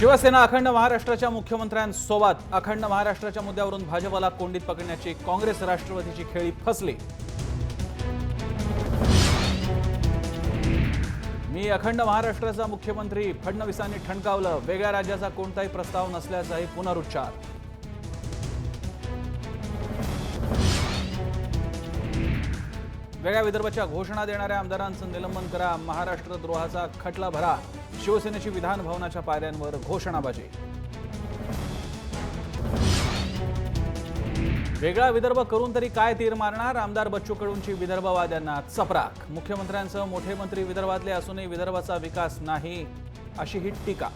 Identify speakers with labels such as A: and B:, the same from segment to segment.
A: शिवसेना अखंड महाराष्ट्राच्या मुख्यमंत्र्यांसोबत अखंड महाराष्ट्राच्या मुद्द्यावरून भाजपला कोंडीत पकडण्याची काँग्रेस राष्ट्रवादीची खेळी फसली। मी अखंड महाराष्ट्राचा मुख्यमंत्री, फडणवीसांनी ठणकावलं। वेगळ्या राज्याचा कोणताही प्रस्ताव नसल्याचाही पुनरुच्चार। वेगळ्या विदर्भाच्या घोषणा देणाऱ्या आमदारांचं निलंबन करा, महाराष्ट्र द्रोहाचा खटला भरा। शिवसेनेची विधान भवनाच्या पायऱ्यांवर घोषणाबाजी। वेगळा विदर्भ करून तरी काय तीर मारणार, आमदार बच्चू कडूंची विदर्भवाद्यांना चपराक। मुख्यमंत्र्यांसह मोठे मंत्री विदर्भातले असूनही विदर्भाचा विकास नाही, अशी ही टीका।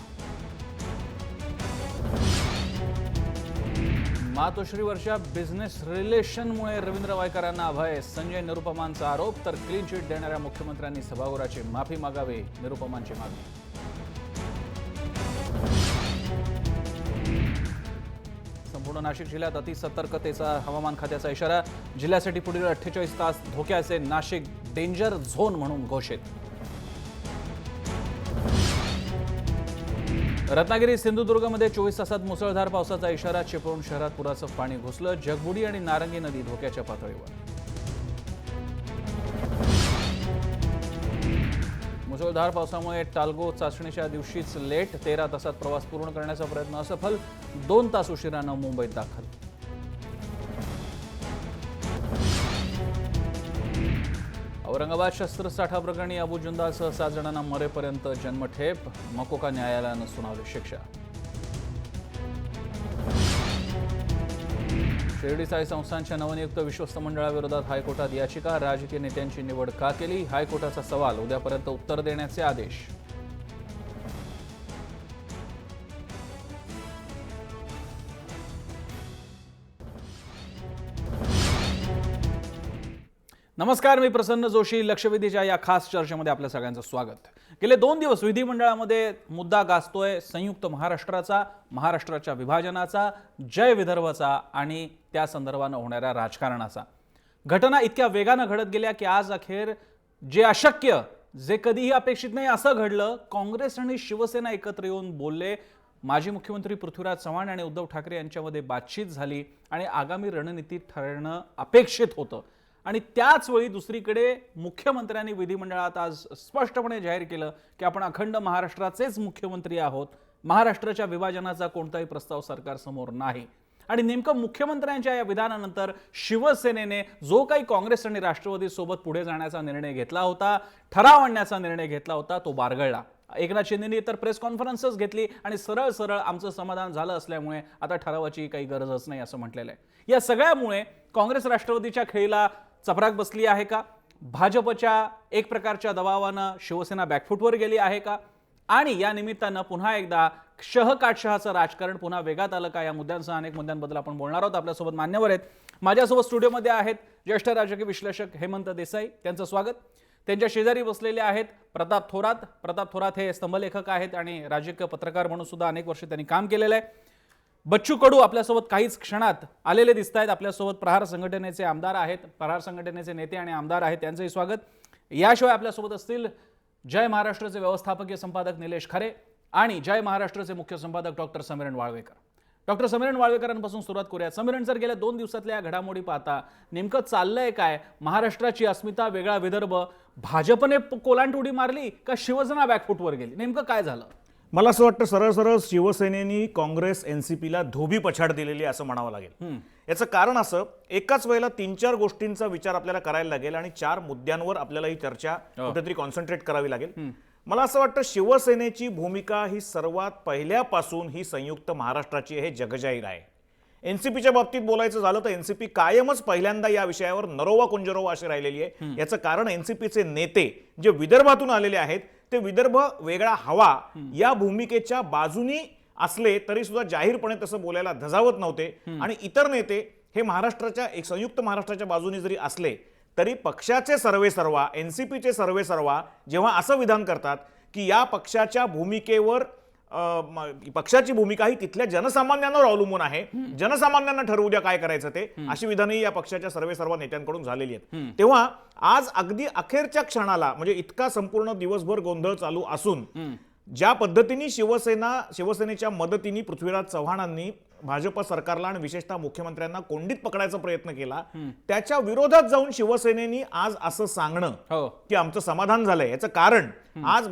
A: मातोश्रीवरच्या बिझनेस रिलेशनमुळे रवींद्र वायकरांना अभय, संजय निरुपमांचा आरोप। तर क्लीन चिट देणाऱ्या मुख्यमंत्र्यांनी सभागृहाची माफी मागावी, निरुपमांची मागणी। संपूर्ण नाशिक जिल्ह्यात अतिसतर्कतेचा हवामान खात्याचा इशारा। जिल्ह्यासाठी पुढील 48 तास धोक्याचे, नाशिक डेंजर झोन म्हणून घोषित। रत्नागिरी सिंधुदुर्गमध्ये 24 तासात मुसळधार पावसाचा इशारा। चिपळूण शहरात पुराचं पाणी घुसलं। जगबुडी आणि नारंगी नदी धोक्याच्या पातळीवर। मुसळधार पावसामुळे टाल्गो चाचणीच्या दिवशीच लेट, 13 तासात प्रवास पूर्ण करण्याचा प्रयत्न असफल। 2 तास उशिरानं मुंबईत दाखल। औरंगाबाद शस्त्रसाठा प्रकरणी अबू जुंदासह 7 जणांना मरेपर्यंत जन्मठेप, मकोका न्यायालयानं सुनावली शिक्षा। शिर्डी साई संस्थानच्या नवनियुक्त विश्वस्त मंडळाविरोधात हायकोर्टात याचिका। राजकीय नेत्यांची निवड का केली, हायकोर्टाचा सवाल। उद्यापर्यंत उत्तर देण्याचे आदेश। नमस्कार, मी प्रसन्न जोशी। लक्षवेधीच्या या खास चर्चेमध्ये आपल्या सगळ्यांचं स्वागत। गेले 2 दिवस विधिमंडळामध्ये मुद्दा गाजतोय संयुक्त महाराष्ट्राचा, महाराष्ट्राच्या विभाजनाचा, जय विदर्भाचा आणि त्या संदर्भानं होणाऱ्या राजकारणाचा। घटना इतक्या वेगानं घडत गेल्या की आज अखेर जे अशक्य, जे कधीही अपेक्षित नाही असं घडलं। काँग्रेस आणि शिवसेना एकत्र येऊन बोलले। माजी मुख्यमंत्री पृथ्वीराज चव्हाण आणि उद्धव ठाकरे यांच्यामध्ये बातचीत झाली आणि आगामी रणनीती ठरवणं अपेक्षित होतं। आणि त्याच वेळी दुसरीकडे मुख्यमंत्र्यांनी विधिमंडळात आज स्पष्टपणे जाहीर केलं की आपण अखंड महाराष्ट्राचेच मुख्यमंत्री आहोत, महाराष्ट्राच्या विभाजनाचा कोणताही प्रस्ताव सरकारसमोर नाही। आणि नेमकं मुख्यमंत्र्यांच्या या विधानानंतर शिवसेनेने जो काही काँग्रेस आणि राष्ट्रवादी सोबत पुढे जाण्याचा निर्णय घेतला होता, ठराव आणण्याचा निर्णय घेतला होता, तो बारगळला। एकनाथ शिंदेंनी तर प्रेस कॉन्फरन्सच घेतली आणि सरळ सरळ आमचं समाधान झालं असल्यामुळे आता ठरावाची काही गरजच नाही असं म्हटलेलं आहे। या सगळ्यामुळे काँग्रेस राष्ट्रवादीच्या खेळीला चपराक बसली आहे का? भाजपच्या एक प्रकारच्या दबावानं शिवसेना बॅकफुटवर गेली आहे का? आणि या निमित्तानं पुन्हा एकदा शहकाटशहाचं राजकारण पुन्हा वेगात आलं का? या मुद्द्यांसह अनेक मुद्द्यांबद्दल आपण बोलणार आहोत। आपल्यासोबत मान्यवर आहेत, माझ्यासोबत स्टुडिओमध्ये आहेत ज्येष्ठ राजकीय विश्लेषक हेमंत देसाई, त्यांचं स्वागत। त्यांच्या शेजारी बसलेले आहेत प्रताप थोरात। प्रताप थोरात हे स्तंभलेखक आहेत आणि राजकीय पत्रकार म्हणून सुद्धा अनेक वर्ष त्यांनी काम केलेलं आहे। बच्चू कडू आपल्यासोबत काहीच क्षणात आलेले दिसत आहेत। आपल्यासोबत प्रहार संघटनेचे आमदार आहेत, प्रहार संघटनेचे नेते आणि आमदार आहेत, त्यांचंही स्वागत। याशिवाय आपल्यासोबत असतील जय महाराष्ट्राचे व्यवस्थापकीय संपादक निलेश खरे आणि जय महाराष्ट्राचे मुख्य संपादक डॉक्टर समीरण वाळवेकर। डॉक्टर समीरण वाळवेकरांपासून सुरुवात करूया। समीरण, जर गेल्या 2 दिवसातल्या या घडामोडी पाहता नेमकं चाललंय काय? महाराष्ट्राची अस्मिता, वेगळा विदर्भ, भाजपने कोलांट उडी मारली का शिवसेना बॅकफुटवर गेली? नेमकं काय झालं?
B: मला असं वाटतं सरळ सरळ शिवसेनेनी काँग्रेस एनसीपीला धोबी पछाड दिलेली असं म्हणावं लागेल। याचं कारण असं, एकाच वेळेला 3-4 गोष्टींचा विचार आपल्याला करायला लागेल आणि 4 मुद्द्यांवर आपल्याला ही चर्चा कुठेतरी कॉन्सन्ट्रेट करावी लागेल। मला असं वाटतं शिवसेनेची भूमिका ही सर्वात पहिल्यापासून ही संयुक्त महाराष्ट्राची हे जगजाहीर आहे। एनसीपीच्या बाबतीत बोलायचं झालं तर एनसीपी कायमच पहिल्यांदा या विषयावर नरोवा कुंजरोवा अशी राहिलेली आहे। याचं कारण एनसीपीचे नेते जे विदर्भातून आलेले आहेत ते विदर्भ वेगळा हवा या भूमिकेच्या बाजूनी असले तरी सुद्धा जाहीरपणे तसं बोलायला धजावत नव्हते। आणि इतर नेते हे महाराष्ट्राच्या एक संयुक्त महाराष्ट्राच्या बाजूनी जरी असले तरी पक्षाचे सर्वेसर्वा, एनसीपीचे सर्वेसर्वा जेव्हा असं विधान करतात की या पक्षाच्या भूमिकेवर पक्षाची भूमिका ही तिथल्या जनसामान्यांवर अवलंबून आहे, जनसामान्यांना ठरवू द्या काय करायचं ते, अशी विधानही या पक्षाच्या सर्व नेत्यांकडून झालेली आहेत। तेव्हा आज अगदी अखेरच्या क्षणाला म्हणजे इतका संपूर्ण दिवसभर गोंधळ चालू असून ज्या पद्धतीने शिवसेनेच्या मदतीने पृथ्वीराज चव्हाणांनी भाजप सरकारला आणि विशेषतः मुख्यमंत्र्यांना कोंडीत पकडायचा प्रयत्न केला, त्याच्या विरोधात जाऊन शिवसेनेनी आज असं सांगणं की आमचं समाधान झालंय, याचं कारण आज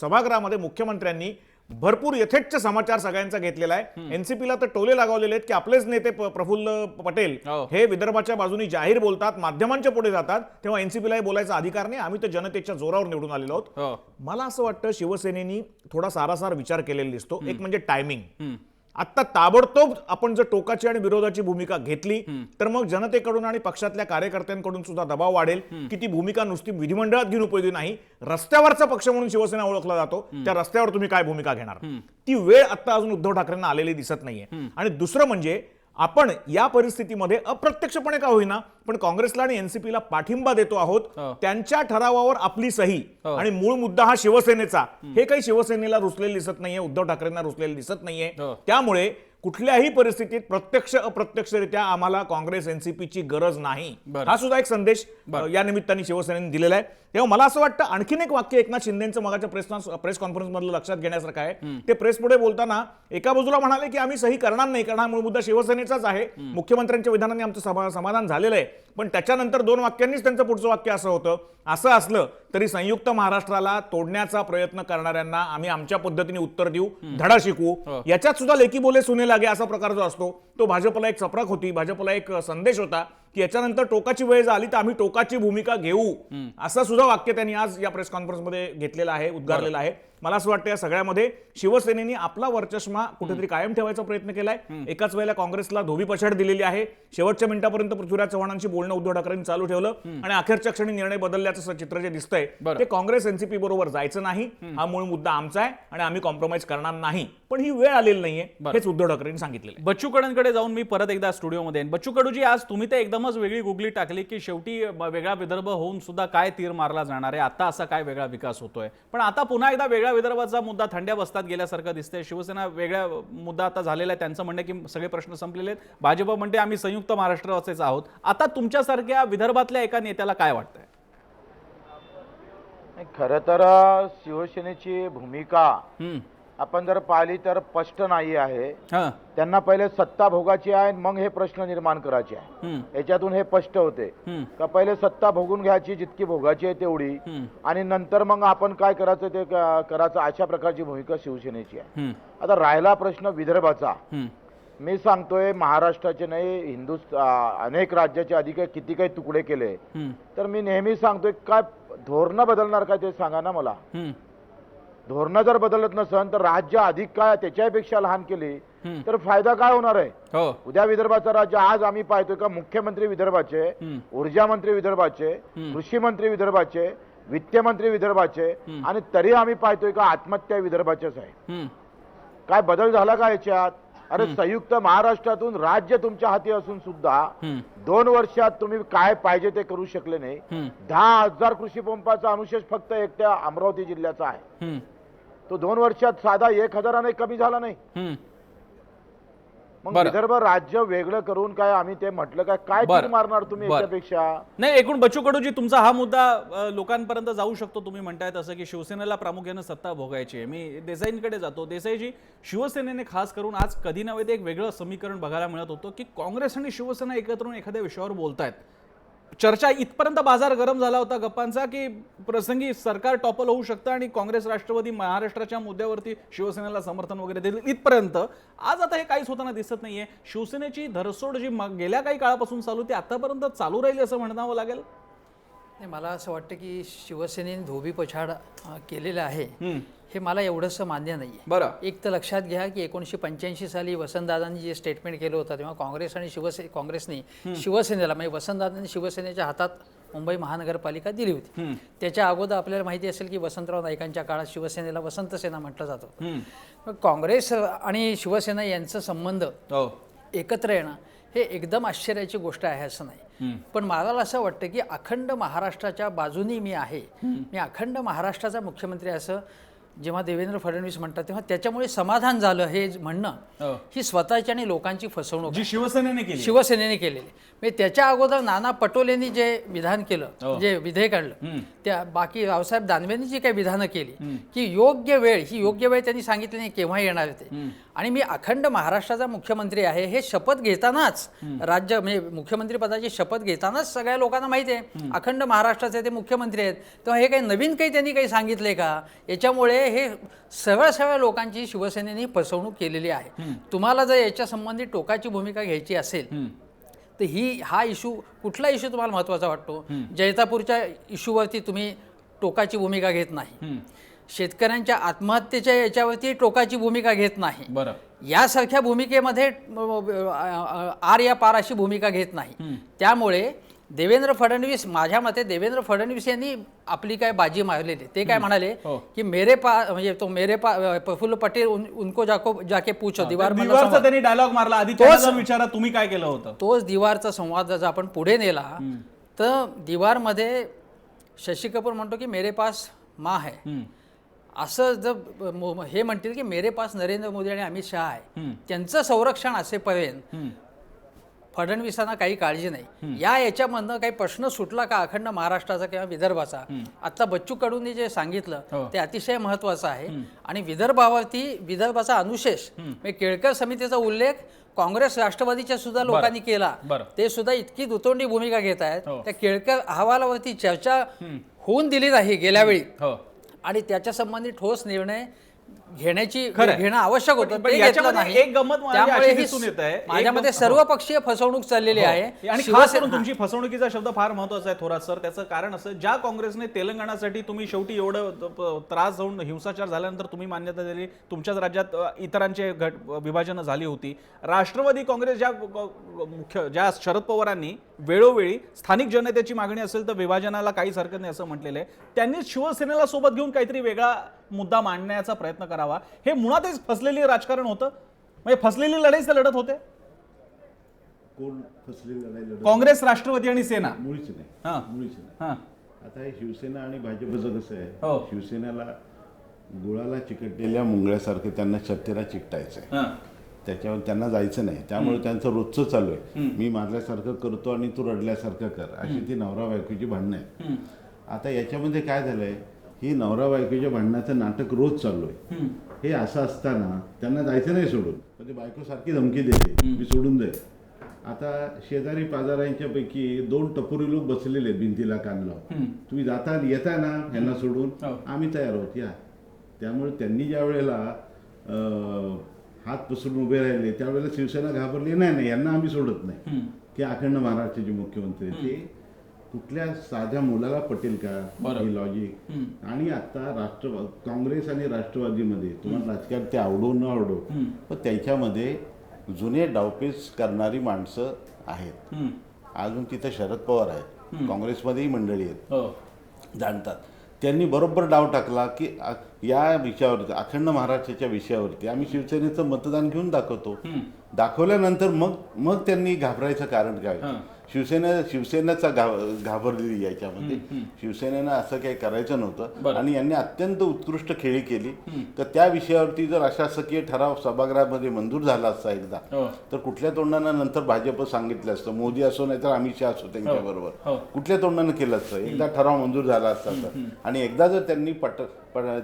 B: सभागृहामध्ये मुख्यमंत्र्यांनी भरपूर यथेच्छ समाचार सगळ्यांचा घेतलेला आहे. एनसीपीला तर टोले लागवलेले आहेत की आपलेच नेते प्रफुल्ल पटेल हे विदर्भाच्या बाजूने जाहीर बोलतात, माध्यमांच्या पुढे जातात, तेव्हा एनसीपीला बोलायचा अधिकार नाही, आम्ही तर जनतेच्या जोरावर निवडून आलेलो आहोत. मला असं वाटतं शिवसेनेनी थोडा सारासार विचार केलेला दिसतो. एक म्हणजे टायमिंग. आता ताबडतोब आपण जर टोकाची आणि विरोधाची भूमिका घेतली तर मग जनतेकडून आणि पक्षातल्या कार्यकर्त्यांकडून सुद्धा दबाव वाढेल की ती भूमिका नुसती विधिमंडळात घेऊन उपयोगी नाही, रस्त्यावरचा पक्ष म्हणून शिवसेना ओळखला जातो, त्या रस्त्यावर तुम्ही काय भूमिका घेणार, ती वेळ आता अजून उद्धव ठाकरेंना आलेली दिसत नाहीये. आणि दुसरं म्हणजे आपण या परिस्थितीमध्ये अप्रत्यक्षपणे का होईना पण काँग्रेसला आणि एनसीपीला पाठिंबा देतो आहोत. त्यांच्या ठरावावर आपली सही आणि मूळ मुद्दा हा शिवसेनेचा, हे काही शिवसेनेला रुचलेलं दिसत नाहीये, उद्धव ठाकरेंना रुचलेलं दिसत नाहीये. त्यामुळे कुठल्याही परिस्थितीत प्रत्यक्ष अप्रत्यक्षरित्या आम्हाला काँग्रेस एनसीपीची गरज नाही, हा सुद्धा एक संदेश या निमित्ताने शिवसेनेने दिलेला आहे. तेव्हा मला असं वाटतं आणखीन एक वाक्य एकनाथ शिंदेचं मगाच्या प्रेस कॉन्फरन्स मधलं लक्षात घेण्यासारखं आहे. ते प्रेस पुढे बोलताना एका बाजूला म्हणाले की आम्ही सही करणार नाही कारण हा मूळ मुद्दा शिवसेनेचाच आहे, मुख्यमंत्र्यांच्या विधानाने आमचं समाधान झालेलं आहे. पण त्याच्यानंतर 2 वाक्यांनीच त्यांचं पुढचं वाक्य असं होतं, असं असलं तरी संयुक्त महाराष्ट्राला तोडण्याचा प्रयत्न करणाऱ्यांना आम्ही आमच्या पद्धतीने उत्तर देऊ, धडा शिकवू. याच्यात सुद्धा लेकी बोले सुने लागे असा प्रकार जो असतो तो भाजपला एक चपराक होती, भाजपला एक संदेश होता की याच्यानंतर टोकाची वेळ झाली तर आम्ही टोकाची भूमिका घेऊ, असं सुद्धा वाक्य त्यांनी आज या प्रेस कॉन्फरन्समध्ये घेतलेलं आहे, उद्गारलेलं आहे. मला असं वाटतं या सगळ्यामध्ये शिवसेनेने आपला वर्चस्व कुठेतरी कायम ठेवायचा प्रयत्न केलाय. एकाच वेळेला काँग्रेसला धोबी पछाड दिलेली आहे. शेवटच्या मिनिटापर्यंत पृथ्वीराज चव्हाणांशी बोलणं उद्धव ठाकरेंनी चालू ठेवलं आणि अखेरच्या क्षणी निर्णय बदलल्याचं चित्र जे दिसतंय ते काँग्रेस एनसीपी बरोबर जायचं नाही, हा मूळ मुद्दा आमचा आहे आणि आम्ही कॉम्प्रोमाइज करणार नाही. पण ही वेळ आलेली नाहीये, हेच उद्धव ठाकरेंनी सांगितलेलं आहे.
A: बच्चू कडूंकडे जाऊन मी परत एकदा स्टुडिओमध्ये येईन. बच्चू कडूजी, आज तुम्ही तर एकदमच वेगळी गुगली टाकली की शेवटी वेगळा विदर्भ होऊन सुद्धा काय तीर मारला जाणार आहे, आता असा काय वेगळा विकास होतोय. पण आता पुन्हा एकदा वेगळ्या विदर्भाचा मुद्दा थंड्या बसतात गेल्यासारखं दिसतंय. शिवसेना वेगळा मुद्दा आता झालेला आहे, त्यांचं म्हणणं की सगळे प्रश्न संपलेले आहेत. भाजप म्हणते आम्ही संयुक्त महाराष्ट्राचेच आहोत. आता तुमच्यासारख्या विदर्भातल्या एका नेत्याला काय वाटतंय?
C: खरं तर शिवसेनेची भूमिका आपण जर पाहिली तर स्पष्ट नाही आहे. त्यांना पहिले सत्ता भोगाची आहे, मग हे प्रश्न निर्माण करायचे आहे. याच्यातून हे स्पष्ट होते का पहिले सत्ता भोगून घ्यायची जितकी भोगाची आहे तेवढी, आणि नंतर मग आपण काय करायचं ते करायचं, अशा प्रकारची भूमिका शिवसेनेची आहे. आता राहिला प्रश्न विदर्भाचा, मी सांगतोय महाराष्ट्राचे नाही अनेक राज्याचे अधिक किती काही तुकडे केले, तर मी नेहमी सांगतोय काय धोरणं बदलणार काय ते सांगा ना मला. धोरणं जर बदलत नसेल तर राज्य अधिक काय त्याच्यापेक्षा लहान केली तर फायदा काय होणार आहे. उद्या विदर्भाचं राज्य, आज आम्ही पाहतोय का मुख्यमंत्री विदर्भाचे, ऊर्जा मंत्री विदर्भाचे, कृषी मंत्री विदर्भाचे, वित्तमंत्री विदर्भाचे, आणि तरी आम्ही पाहतोय का आत्महत्या विदर्भाचेच आहे. काय बदल झाला का याच्यात? अरे संयुक्त महाराष्ट्रातून राज्य तुमच्या हाती असून सुद्धा 2 वर्षात तुम्ही काय पाहिजे ते करू शकले नाही. 10,000 कृषी पंपाचा अनुशेष फक्त एकट्या अमरावती जिल्ह्याचा आहे. तो 2 वर्षात साधा 1,000ने कमी झाला नाही. मग विदर्भ राज्य वेगळं करून काय आम्ही ते म्हटलं काय तीर मारणार तुम्ही याच्यापेक्षा?
A: नाही, एकूण बच्चू कडूजी तुमचा हा मुद्दा लोकांपर्यंत जाऊ शकतो. तुम्ही म्हणताय तसं की शिवसेनेला प्रामुख्याने सत्ता भोगायची आहे. मी देसाईंकडे जातो. देसाईजी, शिवसेनेने खास करून आज कधी नव्हे ते एक वेगळं समीकरण बघायला मिळत होतं की काँग्रेस आणि शिवसेना एकत्र येऊन एखाद्या विषयावर बोलतायत. चर्चा इथपर्यंत बाजार गरम झाला होता गप्पांचा की प्रसंगी सरकार टॉपल होऊ शकतं आणि काँग्रेस राष्ट्रवादी महाराष्ट्राच्या मुद्द्यावरती शिवसेनेला समर्थन वगैरे देईल इथपर्यंत. आज आता हे काहीच होताना दिसत नाहीये. शिवसेनेची धरसोड जी गेल्या काही काळापासून चालू ती आतापर्यंत चालू राहील असं म्हणावं लागेल.
D: नाही, मला असं वाटतं की शिवसेनेने धोबी पछाड केलेलं आहे, हे मला एवढंसं मान्य नाही आहे.
A: बरं,
D: एक तर लक्षात घ्या की 1985 साली वसंतदादांनी जे स्टेटमेंट केलं होतं तेव्हा काँग्रेस आणि काँग्रेसने शिवसेनेला, म्हणजे वसंतदादांनी शिवसेनेच्या हातात मुंबई महानगरपालिका दिली होती. त्याच्या अगोदर आपल्याला माहिती असेल की वसंतराव नाईकांच्या काळात शिवसेनेला वसंत सेना म्हटलं जातं. मग काँग्रेस आणि शिवसेना यांचं संबंध एकत्र येणं हे एकदम आश्चर्याची गोष्ट आहे असं नाही. पण मला असं वाटतं की अखंड महाराष्ट्राच्या बाजूनी मी आहे, मी अखंड महाराष्ट्राचा मुख्यमंत्री असं जेव्हा देवेंद्र फडणवीस म्हणतात तेव्हा त्याच्यामुळे समाधान झालं हे म्हणणं ही स्वतःची आणि लोकांची फसवणूक
A: जी शिवसेनेने केली.
D: शिवसेनेने केलेली. म्हणजे त्याच्या अगोदर नाना पटोलेंनी जे विधान केलं, जे विधेयक आणलं, त्या बाकी रावसाहेब दानवेंनी जी काही विधानं केली की योग्य वेळ त्यांनी सांगितली नाही केव्हा येणार ते. आणि मी अखंड महाराष्ट्राचा मुख्यमंत्री आहे हे शपथ घेतानाच, राज्य म्हणजे मुख्यमंत्री पदाची शपथ घेतानाच सगळ्या लोकांना माहिती आहे अखंड महाराष्ट्राचे ते मुख्यमंत्री आहेत. तेव्हा हे काही नवीन त्यांनी काही सांगितलंय का? याच्यामुळे हे सगळ्या लोकांची शिवसेनेने फसवणूक केलेली आहे. तुम्हाला जर याच्या संबंधित टोकाची भूमिका घ्यायची असेल तर हा इश्यू, कुठला इश्यू तुम्हाला महत्त्वाचा वाटतो? जैतापूरच्या इश्यूवरती तुम्ही टोकाची भूमिका घेत नाही, शेतकऱ्यांच्या आत्महत्येच्या याच्यावरती टोकाची भूमिका घेत नाही,
A: बरं,
D: यासारख्या भूमिकेमध्ये आर या पार अशी भूमिका घेत नाही. त्यामुळे देवेंद्र फडणवीस, माझ्या मते देवेंद्र फडणवीस यांनी आपली काय बाजी मारलेली. ते काय म्हणाले की म्हणजे तो मेरे प्रफुल्ल पटेल उनको जाके पूछो,
A: दिवारचा त्यांनी डायलॉग मारला. आधी त्याला विचारा तुम्ही काय केलं होतं.
D: तोच दिवारचा संवाद जर आपण पुढे नेला तर दिवारमध्ये शशी कपूर म्हणतो की मेरे पास माँ है, असं जर हे म्हणतील की मेरे पास नरेंद्र मोदी आणि अमित शहा आहे, त्यांचं संरक्षण असेपर्यंत फडणवीसांना काही काळजी नाही. याच्यामधनं काही प्रश्न सुटला का अखंड महाराष्ट्राचा किंवा विदर्भाचा? आता बच्चू कडूंनी जे सांगितलं ते अतिशय महत्वाचं आहे. आणि विदर्भाचा अनुशेष म्हणजे केळकर समितीचा उल्लेख काँग्रेस राष्ट्रवादीच्या सुद्धा लोकांनी केला. ते सुद्धा इतकी दुतोंडी भूमिका घेत आहेत. त्या केळकर अहवालावरती चर्चा होऊन दिली नाही गेल्या वेळी, आणि त्याच्या संबंधित ठोस निर्णय घेणं आवश्यक होतं, ते घेतलं नाही.
A: एक गंमत
D: त्यामुळे
A: दिसून येत आहे
D: माझ्यामध्ये सर्वपक्षीय फसवणूक चाललेली आहे.
A: आणि खास करून तुमची फसवणुकीचा शब्द फार महत्वाचा आहे थोरात सर. त्याचं कारण असं, ज्या काँग्रेसने तेलंगणासाठी तुम्ही शेवटी एवढं त्रास जाऊन हिंसाचार झाल्यानंतर तुम्ही मान्यता दिली, तुमच्याच राज्यात इतरांचे विभाजन झाली होती. राष्ट्रवादी काँग्रेस ज्या शरद पवारांनी वेळोवेळी स्थानिक जनतेची मागणी असेल तर विभाजनाला काहीच हरकत नाही असं म्हटलेलं आहे, त्यांनीच शिवसेनेला सोबत घेऊन काहीतरी वेगळा मुद्दा मांडण्याचा प्रयत्न करावा. हे मुळातच फसलेली राजकारण होतं, म्हणजे फसलेली लढाईच लढत होते.
E: कोण फसलेली लढाई?
A: काँग्रेस, राष्ट्रवादी आणि सेना
E: मुळीच नाही. आता हे शिवसेना आणि भाजपचं कसं आहे, शिवसेनेला गुळाला चिकटलेल्या मुंगळ्यासारखं त्यांना छत्तेला चिकटायचंय, त्याच्यावर त्यांना जायचं नाही. त्यामुळे त्यांचं रोजचं चालू आहे, मी मारल्यासारखं करतो आणि तू रडल्यासारखं कर, अशी ती नवरा बायकोची भांडणं आहे. आता याच्यामध्ये काय झालंय, ही नवरा बायकोच्या भांडणाचं नाटक रोज चालू आहे. हे असं असताना त्यांना जायचं नाही सोडून, म्हणजे बायको सारखी धमकी देते मी सोडून जाईल. आता शेजारी पाजाऱ्यांच्या पैकी 2 टपोरी लोक बसलेले भिंतीला कान लावून, तुम्ही येता ना यांना सोडून, आम्ही तयार आहोत या. त्यामुळे त्यांनी ज्या वेळेला हात पसरून उभे राहिले त्यावेळेला शिवसेना घाबरली नाही, यांना आम्ही सोडत नाही. ते अखंड महाराष्ट्राचे मुख्यमंत्री, ते कुठल्या साध्या मुलाला पटेल का ही लॉजिक? आणि आता काँग्रेस आणि राष्ट्रवादीमध्ये तुम्हाला राजकारण ते आवडो न आवडो, पण त्याच्यामध्ये जुने डावपेच करणारी माणसं आहेत. अजून तिथं शरद पवार आहेत, काँग्रेसमध्येही मंडळी आहेत, जाणतात. त्यांनी बरोबर डाव टाकला की या विषयावरती, अखंड महाराष्ट्राच्या विषयावरती आम्ही शिवसेनेचं मतदान घेऊन दाखवतो. दाखवल्यानंतर मग त्यांनी घाबरायचं कारण काय? शिवसेनेचा घाबरलेली याच्यामध्ये. शिवसेनेनं असं काही करायचं नव्हतं आणि यांनी अत्यंत उत्कृष्ट खेळी केली. तर त्या विषयावरती जर अशासकीय ठराव सभागृहामध्ये मंजूर झाला असता एकदा, तर कुठल्या तोंडानं नंतर भाजप सांगितलं असतं, मोदी असो नाही तर अमित शहा असो त्यांच्याबरोबर, कुठल्या तोंडानं केलं असतं, एकदा ठराव मंजूर झाला असता तर. आणि एकदा जर त्यांनी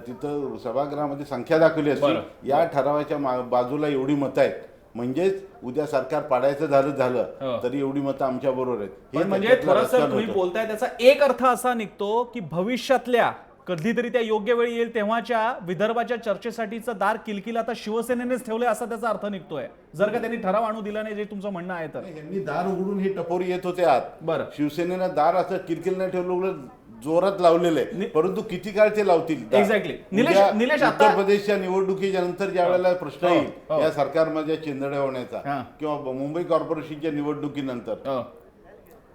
E: तिथं सभागृहामध्ये संख्या दाखवली असती, या ठरावाच्या बाजूला एवढी मतं आहेत, म्हणजेच उद्या सरकार पाडायचं झालं तरी एवढी मतं आमच्या बरोबर आहेत.
A: म्हणजे तुम्ही बोलताय त्याचा एक अर्थ असा निघतो की भविष्यातल्या कधीतरी त्या योग्य वेळी येईल तेव्हाच्या विदर्भाच्या चर्चेसाठीचं दार किलकिल आता शिवसेनेनेच ठेवलंय असा त्याचा अर्थ निघतोय, जर का त्यांनी ठराव आणू दिला नाही, जे तुमचं म्हणणं आहे तर.
E: यांनी दार उघडून हे टपोरी येत होते आत.
A: बरं,
E: शिवसेनेनं दार असं किलकिल नाही ठेवलं, जोरात लावलेलं आहे, परंतु किती काळ ते लावतील?
A: एक्झॅक्टली. निलेश,
E: उत्तर प्रदेशच्या निवडणुकीच्या नंतर ज्या वेळेला प्रश्न येईल या सरकारमध्ये चिंधड्या होण्याचा किंवा मुंबई कॉर्पोरेशनच्या निवडणुकीनंतर,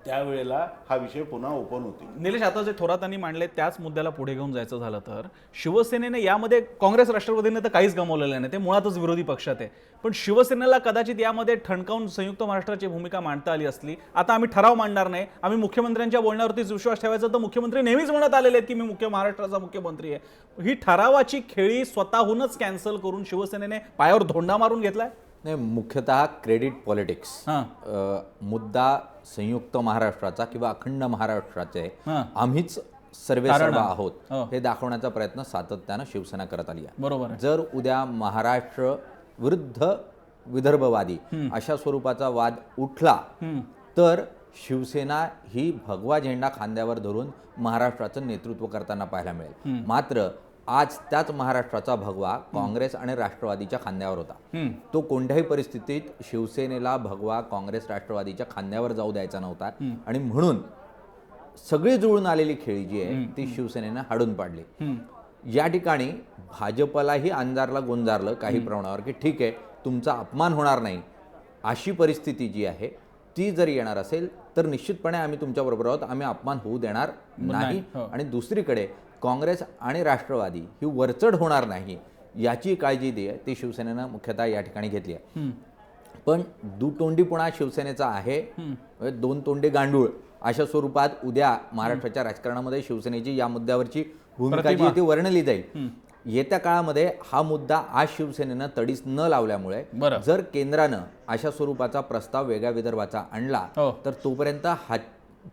E: त्यावेळेला हा विषय पुन्हा ओपन होतील.
A: निलेश, आता जे थोरातांनी मांडले त्याच मुद्द्याला पुढे घेऊन जायचं झालं तर शिवसेनेने यामध्ये काँग्रेस राष्ट्रवादीने तर काहीच गमावलेलं नाही, ते मुळातच विरोधी पक्षात आहे, पण शिवसेनेला कदाचित यामध्ये ठणकावून संयुक्त महाराष्ट्राची भूमिका मांडता आली असली. आता आम्ही ठराव मांडणार नाही, आम्ही मुख्यमंत्र्यांच्या बोलण्यावरतीच विश्वास ठेवायचा, तर मुख्यमंत्री नेहमीच म्हणत आलेले आहेत की मी महाराष्ट्राचा मुख्यमंत्री आहे. ही ठरावाची खेळी स्वतःहूनच कॅन्सल करून शिवसेनेने पायावर धोंडा मारून घेतलाय.
F: नाही, मुख्यतः क्रेडिट पॉलिटिक्स. मुद्दा संयुक्त महाराष्ट्राचा किंवा अखंड महाराष्ट्राचे आम्हीच सर्व आहोत हे दाखवण्याचा प्रयत्न सातत्यानं शिवसेना करत आली आहे.
A: बरोबर.
F: जर उद्या महाराष्ट्र विरुद्ध विदर्भवादी अशा स्वरूपाचा वाद उठला तर शिवसेना ही भगवा झेंडा खांद्यावर धरून महाराष्ट्राचं नेतृत्व करताना पाहायला मिळेल. मात्र आज त्याच महाराष्ट्राचा भगवा काँग्रेस आणि राष्ट्रवादीच्या खांद्यावर होता. तो कोणत्याही परिस्थितीत शिवसेनेला भगवा काँग्रेस राष्ट्रवादीच्या खांद्यावर जाऊ द्यायचा नव्हता आणि म्हणून सगळी जुळून आलेली खेळी जी आहे ती शिवसेनेनं हाडून पाडली. या ठिकाणी भाजपलाही अंजारला गोंजारलं काही प्रमाणावर की ठीक आहे, तुमचा अपमान होणार नाही अशी परिस्थिती जी आहे ती जर येणार असेल तर निश्चितपणे आम्ही तुमच्याबरोबर आहोत, आम्ही अपमान होऊ देणार नाही. आणि दुसरीकडे काँग्रेस आणि राष्ट्रवादी ही वरचढ होणार नाही याची काळजी ती शिवसेनेनं मुख्यतः या ठिकाणी घेतली आहे. पण दुतोंडीपणा शिवसेनेचा आहे, दोन तोंडे गांडूळ अशा स्वरूपात उद्या महाराष्ट्राच्या राजकारणामध्ये शिवसेनेची या मुद्द्यावरची भूमिका जी ती वर्णली जाईल. येत्या काळामध्ये हा मुद्दा आज शिवसेनेनं तडीस न लावल्यामुळे जर केंद्रानं अशा स्वरूपाचा प्रस्ताव वेगळ्या विदर्भाचा आणला तर तोपर्यंत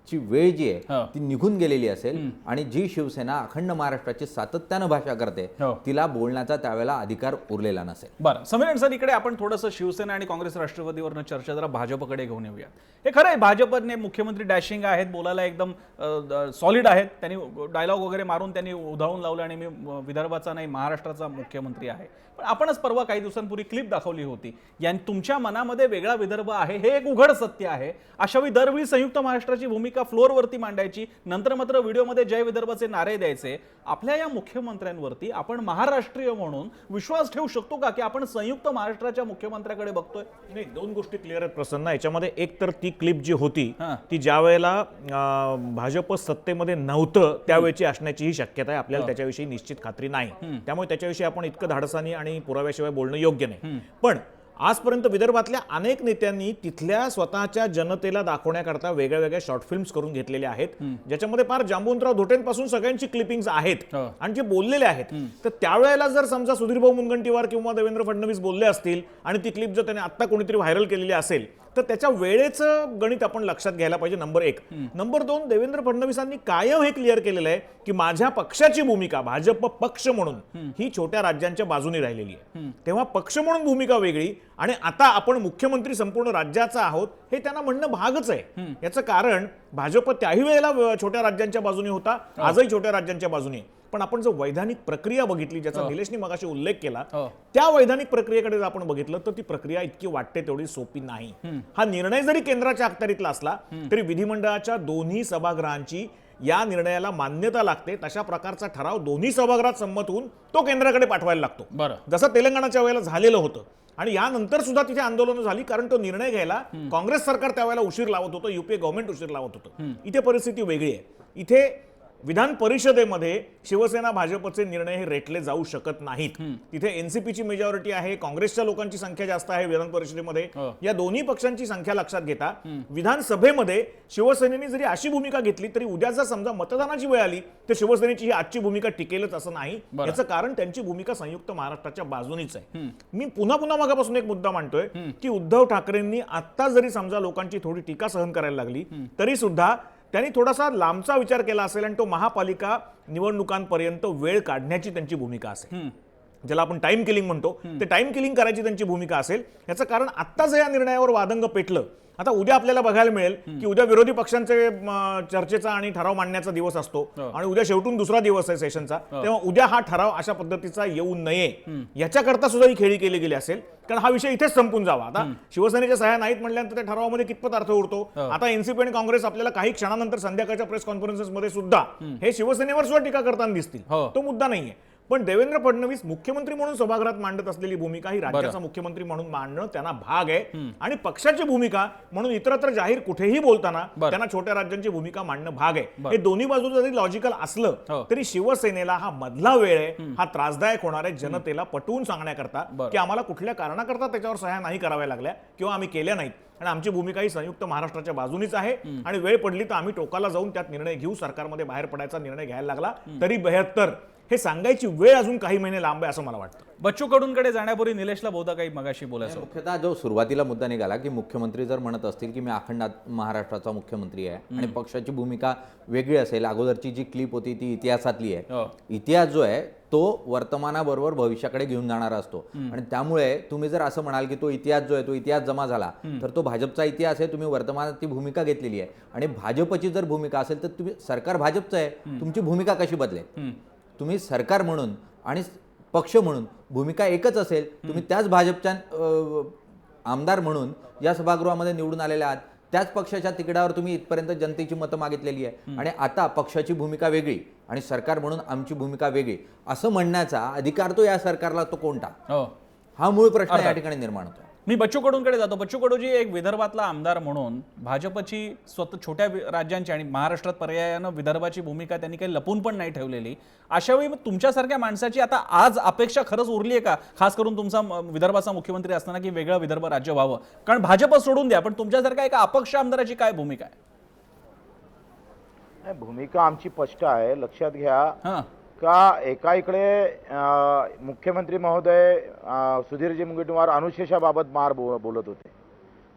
F: ची वेळ जी आहे ती निघून गेलेली असेल आणि जी शिवसेना अखंड महाराष्ट्राची सातत्यानं भाषा करते तिला बोलण्याचा त्यावेळेला अधिकार उरलेला नसेल.
A: बरं, समीरण सर, इकडे आपण थोडंसं शिवसेना आणि काँग्रेस राष्ट्रवादीवरनं चर्चा जरा भाजपकडे घेऊन येऊया. हे खरं आहे, भाजपने मुख्यमंत्री डॅशिंग आहेत, बोलायला एकदम सॉलिड आहेत, त्यांनी डायलॉग वगैरे मारून त्यांनी उधळून लावलं आणि मी विदर्भाचा नाही महाराष्ट्राचा मुख्यमंत्री आहे. पण आपणच परवा काही दिवसांपूर्वी क्लिप दाखवली होती, तुमच्या मनामध्ये वेगळा विदर्भ आहे हे एक उघड सत्य आहे. अशावेळी दरवेळी संयुक्त महाराष्ट्राची भूमिका फ्लोअरवरती मांडायची, नंतर मात्र व्हिडिओमध्ये जय विदर्भाचे नारे द्यायचे. आपल्या या मुख्यमंत्र्यांवरती आपण महाराष्ट्रीय म्हणून विश्वास ठेवू शकतो का की आपण संयुक्त महाराष्ट्राच्या मुख्यमंत्र्याकडे बघतोय?
B: नाही, दोन गोष्टी क्लिअर आहेत प्रसन्न याच्यामध्ये. एक तर ती क्लिप जी होती ती ज्या वेळेला भाजप सत्तेमध्ये नव्हतं त्यावेळेची असण्याची ही शक्यता आहे. आपल्याला त्याच्याविषयी निश्चित खात्री नाही, त्यामुळे त्याच्याविषयी आपण इतकं धाडसानी आणि पुराव्याशिवाय बोलणं योग्य नाही. पण आजपर्यंत विदर्भातल्या अनेक नेत्यांनी तिथल्या स्वतःच्या जनतेला दाखवण्याकरता वेगळ्या वेगळ्या शॉर्ट फिल्म्स करून घेतलेल्या आहेत, ज्याच्यामध्ये फार जांबुवंतराव धोटेंपासून सगळ्यांची क्लिपिंग्स आहेत आणि जे बोललेले आहेत. तर त्यावेळेला जर समजा सुधीरभाऊ मुनगंटीवार किंवा देवेंद्र फडणवीस बोलले असतील आणि ती क्लिप जर त्याने आत्ता कोणीतरी व्हायरल केलेली असेल तर त्याच्या वेळेचं गणित आपण लक्षात घ्यायला पाहिजे. नंबर एक. नंबर दोन, देवेंद्र फडणवीसांनी कायम हे क्लिअर केलेलं आहे की माझ्या पक्षाची भूमिका भाजप पक्ष म्हणून ही छोट्या राज्यांच्या बाजूने राहिलेली आहे. तेव्हा पक्ष म्हणून भूमिका वेगळी आणि आता आपण मुख्यमंत्री संपूर्ण राज्याचा आहोत हे त्यांना म्हणणं भागच आहे. याचं कारण भाजप त्याही वेळेला छोट्या राज्यांच्या बाजूने होता, आजही छोट्या राज्यांच्या बाजूने. पण आपण जर वैधानिक प्रक्रिया बघितली ज्याचा निलेशनी मगाशी उल्लेख केला त्या वैधानिक प्रक्रियेकडे जर आपण बघितलं तर ती प्रक्रिया इतकी वाटते तेवढी सोपी नाही. हा निर्णय जरी केंद्राच्या अखत्यारीतला असला तरी विधिमंडळाच्या दोन्ही सभागृहांची या निर्णयाला मान्यता लागते. तशा प्रकारचा ठराव दोन्ही सभागृहात संमत होऊन तो केंद्राकडे पाठवायला लागतो, जसं तेलंगणाच्या वेळेला झालेलं होतं. आणि यानंतर सुद्धा तिथे आंदोलनं झाली कारण तो निर्णय घ्यायला काँग्रेस सरकार त्यावेळेला उशीर लावत होतं, युपीए गव्हर्नमेंट उशीर लावत होतं. इथे परिस्थिती वेगळी आहे. इथे विधान परिषदेमध्ये शिवसेना भाजपचे निर्णय हे रेटले जाऊ शकत नाहीत. तिथे एनसीपीची मेजॉरिटी आहे, काँग्रेसच्या लोकांची संख्या जास्त आहे विधान परिषदेमध्ये. या दोन्ही पक्षांची संख्या लक्षात घेता विधानसभेमध्ये शिवसेनेने जरी अशी भूमिका घेतली तरी उद्या जर समजा मतदानाची वेळ आली तर शिवसेनेची ही आजची भूमिका टिकेलच असं नाही. याचं कारण त्यांची भूमिका संयुक्त महाराष्ट्राच्या बाजूनीच आहे. मी पुन्हा मागापासून एक मुद्दा मांडतोय की उद्धव ठाकरेंनी आता जरी समजा लोकांची थोडी टीका सहन करायला लागली तरी सुद्धा त्यांनी थोडासा लांबचा विचार केला असेल आणि तो महापालिका निवडणुकांपर्यंत वेळ काढण्याची त्यांची भूमिका असेल, ज्याला आपण टाइम किलिंग म्हणतो, ते टाइम किलिंग करायची त्यांची भूमिका असेल. याचं कारण आत्ता जर या निर्णयावर वादंग पेटलं, आता उद्या आपल्याला बघायला मिळेल की उद्या विरोधी पक्षांचे चर्चेचा आणि ठराव मांडण्याचा दिवस असतो आणि उद्या शेवटून दुसरा दिवस आहे सेशनचा. तेव्हा उद्या हा ठराव अशा पद्धतीचा येऊ नये याच्याकरता सुद्धा ही खेळी केली गेली असेल, कारण हा विषय इथेच संपून जावा. आता शिवसेनेच्या सह्या नाहीत म्हटल्यानंतर त्या ठरावामध्ये कितपत अर्थ उरतो. आता एनसीपी आणि काँग्रेस आपल्याला काही क्षणानंतर संध्याकाळच्या प्रेस कॉन्फरन्सेसमध्ये सुद्धा हे शिवसेनेवर सुद्धा टीका करताना दिसतील, तो मुद्दा नाहीये. पण देवेंद्र फडणवीस मुख्यमंत्री म्हणून सभागृहात मांडत असलेली भूमिका ही राज्याचा मुख्यमंत्री म्हणून मांडणं त्यांना भाग आहे, आणि पक्षाची भूमिका म्हणून इतरत्र जाहीर कुठेही बोलताना त्यांना छोट्या राज्यांची भूमिका मांडणं भाग आहे. हे दोन्ही बाजू जरी लॉजिकल असलं तरी शिवसेनेला हा मधला वेळ आहे, हा त्रासदायक होणार आहे जनतेला पटवून सांगण्याकरता की आम्हाला कुठल्या कारणाकरता त्याच्यावर सह्या नाही कराव्या लागल्या किंवा आम्ही केल्या नाहीत, आणि आमची भूमिका ही संयुक्त महाराष्ट्राच्या बाजूनीच आहे, आणि वेळ पडली तर आम्ही टोकाला जाऊन त्यात निर्णय घेऊ. सरकारमध्ये बाहेर पडायचा निर्णय घ्यायला लागला तरी 72 हे सांगायची वेळ अजून काही महिने लांब आहे असं मला वाटतं.
A: बच्चू कडूंकडे जाण्यापूर्वी निलेशला बहुधा काही मगाशी बोलायचं होतं.
F: मुख्यतः जो सुरुवातीला मुद्दा निघाला की मुख्यमंत्री जर म्हणत असतील की मी अखंड महाराष्ट्राचा मुख्यमंत्री आहे आणि पक्षाची भूमिका वेगळी असेल, अगोदरची जी क्लिप होती ती इतिहासातली आहे, इतिहास जो आहे तो वर्तमानाबरोबर भविष्याकडे घेऊन जाणारा असतो, आणि त्यामुळे तुम्ही जर असं म्हणाल की तो इतिहास जो आहे तो इतिहास जमा झाला तर तो भाजपचा इतिहास आहे, तुम्ही वर्तमानात ती भूमिका घेतलेली आहे, आणि भाजपची जर भूमिका असेल तर तुम्ही सरकार भाजपचं आहे, तुमची भूमिका कशी बदलेल? तुम्ही सरकार म्हणून आणि पक्ष म्हणून भूमिका एकच असेल, तुम्ही त्याच भाजपच्या आमदार म्हणून या सभागृहामध्ये निवडून आलेले आहात, त्याच पक्षाच्या तिकिटावर तुम्ही इथपर्यंत जनतेची मतं मागितलेली आहे, आणि आता पक्षाची भूमिका वेगळी आणि सरकार म्हणून आमची भूमिका वेगळी असं म्हणण्याचा अधिकार तो या सरकारला तो कोणता? हा मूळ प्रश्न या ठिकाणी निर्माण होतो.
A: मी बच्चू कडूंकडे जातो. बच्चू कडूजी एक विदर्भातला आमदार म्हणून भाजपची स्वतः छोट्या राज्यांची आणि महाराष्ट्रात पर्यायानं विदर्भाची भूमिका त्यांनी काही लपून पण नाही ठेवलेली. अशावेळी तुमच्यासारख्या माणसाची आता आज अपेक्षा खरंच उरली आहे का, खास करून तुमचा विदर्भाचा मुख्यमंत्री असताना, की वेगळं विदर्भ राज्य व्हावं? कारण भाजप सोडून द्या, पण तुमच्यासारख्या एका अपक्ष आमदाराची काय भूमिका आहे?
C: भूमिका आमची स्पष्ट आहे. लक्षात घ्या का एका इकडे मुख्यमंत्री महोदय सुधीरजी मुनगंटीवार अनुशेषाबाबत बोलत होते.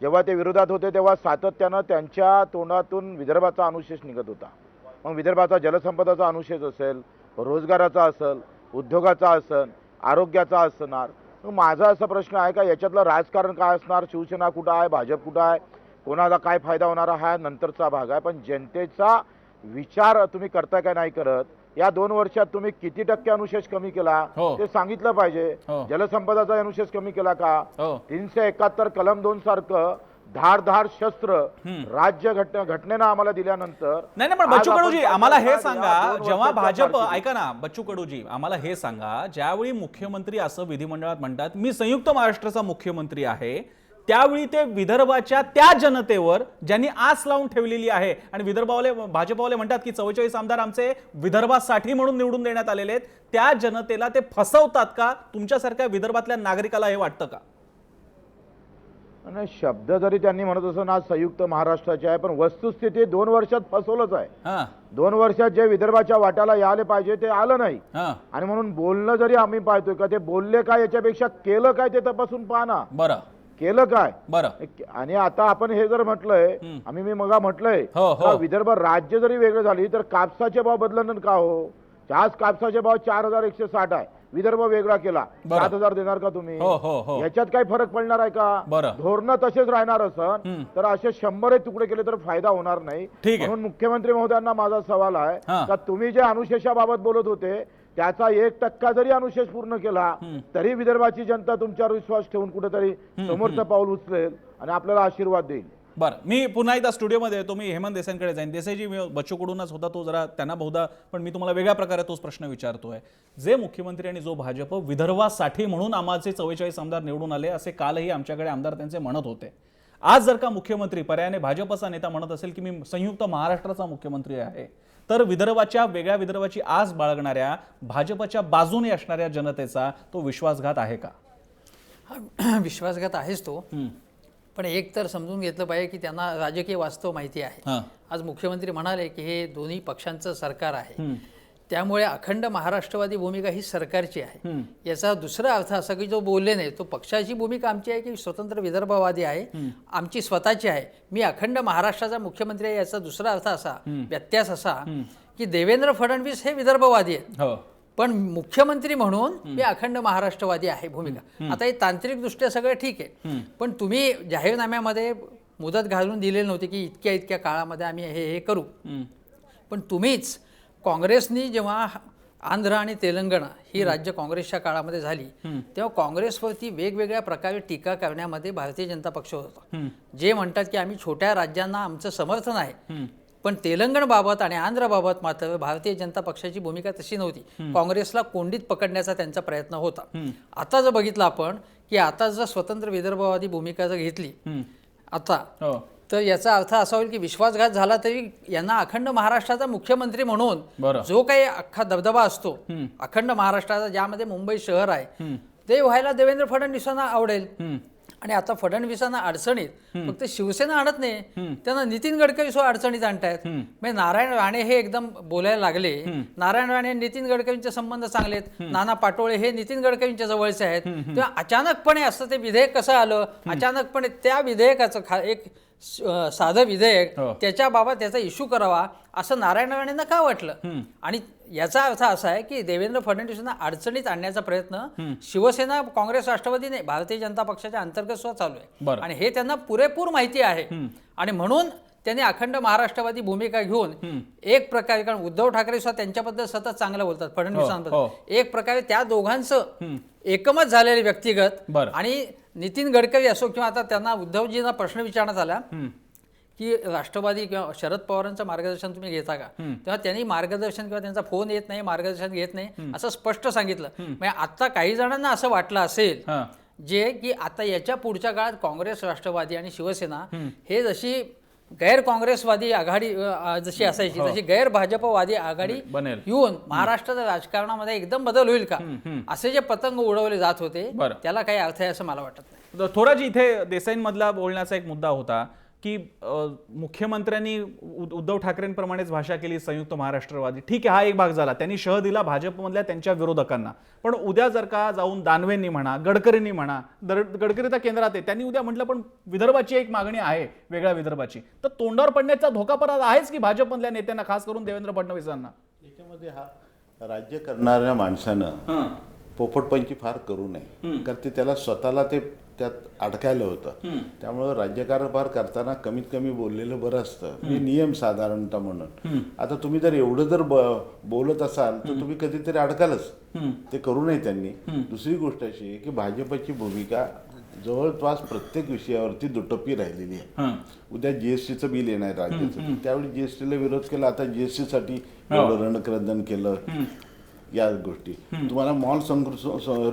C: जेव्हा ते विरोधात होते तेव्हा सातत्यानं त्यांच्या तोंडातून विदर्भाचा अनुशेष निघत होता. मग विदर्भाचा जलसंपदाचा अनुशेष असेल, रोजगाराचा असेल, उद्योगाचा असेल, आरोग्याचा असणार. मग माझा असा प्रश्न आहे का याच्यातलं राजकारण काय असणार, शिवसेना कुठं आहे, भाजप कुठं आहे, कोणाला काय फायदा होणार हा नंतरचा भाग आहे. पण जनतेचा विचार तुम्ही करताय का नाही करत, या 2 वर्षात तुम्ही किती टक्के अनुशेष कमी केला ते सांगितलं पाहिजे. जलसंपदाचा अनुशेष कमी केला का? 371 कलम 2 सारखं धारधार शस्त्र राज्य घटनेनं आम्हाला दिल्यानंतर
A: नाही पण बच्चू कडूजी आम्हाला हे सांगा, जेव्हा भाजप, ऐका ना बच्चू कडूजी, आम्हाला हे सांगा, ज्यावेळी मुख्यमंत्री असं विधिमंडळात म्हणतात मी संयुक्त महाराष्ट्राचा मुख्यमंत्री आहे, त्यावेळी ते विदर्भाच्या त्या जनतेवर ज्यांनी आस लावून ठेवलेली आहे, आणि विदर्भावाले भाजपवाले म्हणतात की 44 आमदार आमचे विदर्भासाठी म्हणून निवडून देण्यात आलेले आहेत, त्या जनतेला ते फसवतात का? तुमच्यासारख्या विदर्भातल्या नागरिकाला हे वाटतं का?
C: आणि शब्द जरी त्यांनी म्हणत असं ना संयुक्त महाराष्ट्राचे आहे, पण वस्तुस्थिती 2 वर्षात फसवलंच आहे. 2 वर्षात जे विदर्भाच्या वाट्याला यायला पाहिजे ते आलं नाही, आणि म्हणून बोलणं जरी आम्ही पाहतोय का ते बोलले काय याच्यापेक्षा केलं काय ते तपासून पहा ना.
A: बरं, केलं
C: काय बरं. आणि आता आपण हे जर म्हटलंय, मी मगा म्हटलंय विदर्भ राज्य जरी वेगळं झाली तर कापसाचे भाव बदलणार का हो? आज कापसाचे भाव 4160 आहे, विदर्भ वेगळा केला 7000 देणार का तुम्ही? याच्यात काही फरक पडणार आहे का? धोरणं तसेच राहणार असन तर असे 100 तुकडे केले तर फायदा होणार नाही. म्हणून मुख्यमंत्री महोदयांना माझा सवाल आहे का तुम्ही जे अनुशेषाबाबत बोलत होते त्याचा 1% जरी अनुशेष पूर्ण केला तरी विदर्भाची जनता तुमच्यावर विश्वास ठेवून कुठेतरी समोरचं पाऊल उचलेल आणि आपल्याला आशीर्वाद देईल.
A: बरं, मी पुन्हा एकदा स्टुडिओमध्ये येतो. मी हेमंत देसाईंकडे जाईन. देसाईजी, मी बच्चू कडूनच होता तो जरा त्यांना बहुधा, पण मी तुम्हाला वेगळ्या प्रकारे तोच प्रश्न विचारतोय. जे मुख्यमंत्री आणि जो भाजप विदर्भासाठी म्हणून आम्हाचे 44 आमदार निवडून आले असे कालही आमच्याकडे आमदार त्यांचे म्हणत होते. आज जर का मुख्यमंत्री पर्यायाने भाजपचा नेता म्हणत असेल की मी संयुक्त महाराष्ट्राचा मुख्यमंत्री आहे, तर विदर्भाच्या वेगळ्या विदर्भाची आस बाळगणाऱ्या भाजपच्या बाजूने असणाऱ्या जनतेचा तो विश्वासघात आहे का?
D: विश्वासघात आहेच तो, पण एक तर समजून घेतलं पाहिजे की त्यांना राजकीय वास्तव माहिती आहे. आज मुख्यमंत्री म्हणाले की हे दोन्ही पक्षांचं सरकार आहे, त्यामुळे अखंड महाराष्ट्रवादी भूमिका ही सरकारची आहे. याचा दुसरा अर्थ असा की जो बोलले नाही तो पक्षाची भूमिका आमची आहे की स्वतंत्र विदर्भवादी आहे, आमची स्वतःची आहे. मी अखंड महाराष्ट्राचा मुख्यमंत्री आहे याचा दुसरा अर्थ असा, व्यत्यास असा की देवेंद्र फडणवीस हे विदर्भवादी आहेत, पण मुख्यमंत्री म्हणून मी अखंड महाराष्ट्रवादी आहे भूमिका. आता हे तांत्रिकदृष्ट्या सगळं ठीक आहे, पण तुम्ही जाहीरनाम्यामध्ये मुदत घालून दिलेली नव्हती की इतक्या काळामध्ये आम्ही हे करू. पण तुम्हीच काँग्रेसनी जेव्हा आंध्र आणि तेलंगणा ही राज्य काँग्रेसच्या काळामध्ये झाली तेव्हा काँग्रेसवरती वेगवेगळ्या प्रकारे टीका करण्यामध्ये भारतीय जनता पक्ष होता. जे म्हणतात की आम्ही छोट्या राज्यांना आमचं समर्थन आहे, पण तेलंगणबाबत आणि आंध्रबाबत मात्र भारतीय जनता पक्षाची भूमिका तशी नव्हती. काँग्रेसला कोंडीत पकडण्याचा त्यांचा प्रयत्न होता. आता जर बघितलं आपण की आता जर स्वतंत्र विदर्भवादी भूमिका जर घेतली आता, तर याचा अर्थ असा होईल की विश्वासघात झाला तरी यांना अखंड महाराष्ट्राचा मुख्यमंत्री म्हणून जो काही अख्खा दबदबा असतो अखंड महाराष्ट्राचा, ज्यामध्ये मुंबई शहर आहे, ते व्हायला देवेंद्र फडणवीसांना आवडेल. आणि आता फडणवीसांना अडचणीत फक्त शिवसेना आणत नाही, त्यांना नितीन गडकरी सो अडचणीत आणतायत. म्हणजे नारायण राणे हे एकदम बोलायला लागले. नारायण राणे नितीन गडकरींचे संबंध चांगले आहेत, नाना पाटोळे हे नितीन गडकरींच्या जवळचे आहेत. तेव्हा अचानकपणे असं ते विधेयक कसं आलं, अचानकपणे त्या विधेयकाचं एक साधं विधेयक त्याच्याबाबत त्याचा इश्यू करावा असं नारायण राणेंना का वाटलं. आणि याचा अर्थ असा आहे की देवेंद्र फडणवीसांना अडचणीत आणण्याचा प्रयत्न शिवसेना, काँग्रेस, राष्ट्रवादी नाही, भारतीय जनता पक्षाच्या अंतर्गत सुद्धा चालू आहे. आणि हे त्यांना पुरेपूर माहिती आहे. आणि म्हणून त्यांनी अखंड महाराष्ट्रवादी भूमिका घेऊन एक प्रकारे, कारण उद्धव ठाकरे सुद्धा त्यांच्याबद्दल सतत चांगलं बोलतात फडणवीसांबद्दल, एक प्रकारे त्या दोघांचं एकमत झालेले व्यक्तिगत. आणि नितीन गडकरी असो किंवा आता त्यांना उद्धवजींना प्रश्न विचारण्यात आला की राष्ट्रवादी किंवा शरद पवारांचं मार्गदर्शन तुम्ही घेता का, तेव्हा त्यांनी मार्गदर्शन किंवा त्यांचा फोन येत नाही, मार्गदर्शन घेत नाही असं स्पष्ट सांगितलं. म्हणजे आता काही जणांना असं वाटलं असेल जे की आता याच्या पुढच्या काळात काँग्रेस, राष्ट्रवादी आणि शिवसेना हे जशी गैर काँग्रेसवादी आघाडी जशी असायची तशी गैर भाजपवादी आघाडी येऊन महाराष्ट्राच्या राजकारणामध्ये एकदम बदल होईल का, असे जे पतंग उडवले जात होते त्याला काही अर्थ आहे असं मला वाटत नाही.
A: थोराजी, इथे देसाईंमधला बोलण्याचा एक मुद्दा होता की मुख्यमंत्र्यांनी उद्धव ठाकरेंप्रमाणेच भाषा केली संयुक्त महाराष्ट्रवादी. ठीक आहे, हा एक भाग झाला, त्यांनी शह दिला भाजपमधल्या त्यांच्या विरोधकांना. पण उद्या जर का जाऊन दानवेंनी म्हणा, गडकरींनी म्हणा, गडकरी तर केंद्रात आहे, त्यांनी उद्या म्हटलं पण विदर्भाची एक मागणी आहे, वेगळ्या विदर्भाची, तर तोंडावर पडण्याचा धोका परत आहेच की भाजपमधल्या नेत्यांना, खास करून देवेंद्र फडणवीसांना.
E: याच्यामध्ये हा राज्य करणाऱ्या माणसानं पोपटपंची फार करू नये, कारण ते त्याला स्वतःला ते त्यात अडकायला होतं. त्यामुळं राज्यकारभार करताना कमीत कमी बोललेलं बरं असतं, हे नियम साधारणतः म्हणून. आता तुम्ही जर एवढं जर बोलत असाल तर तुम्ही कधीतरी अडकालच, ते करू नये त्यांनी. दुसरी गोष्ट अशी आहे की भाजपची भूमिका जवळपास प्रत्येक विषयावरती दुटप्पी राहिलेली आहे. उद्या जीएसटीचं बिल येणार राज्याचं, त्यावेळी जीएसटीला विरोध केला, आता जीएसटीसाठी एवढं रणक्रंदन केलं. या गोष्टी तुम्हाला मॉल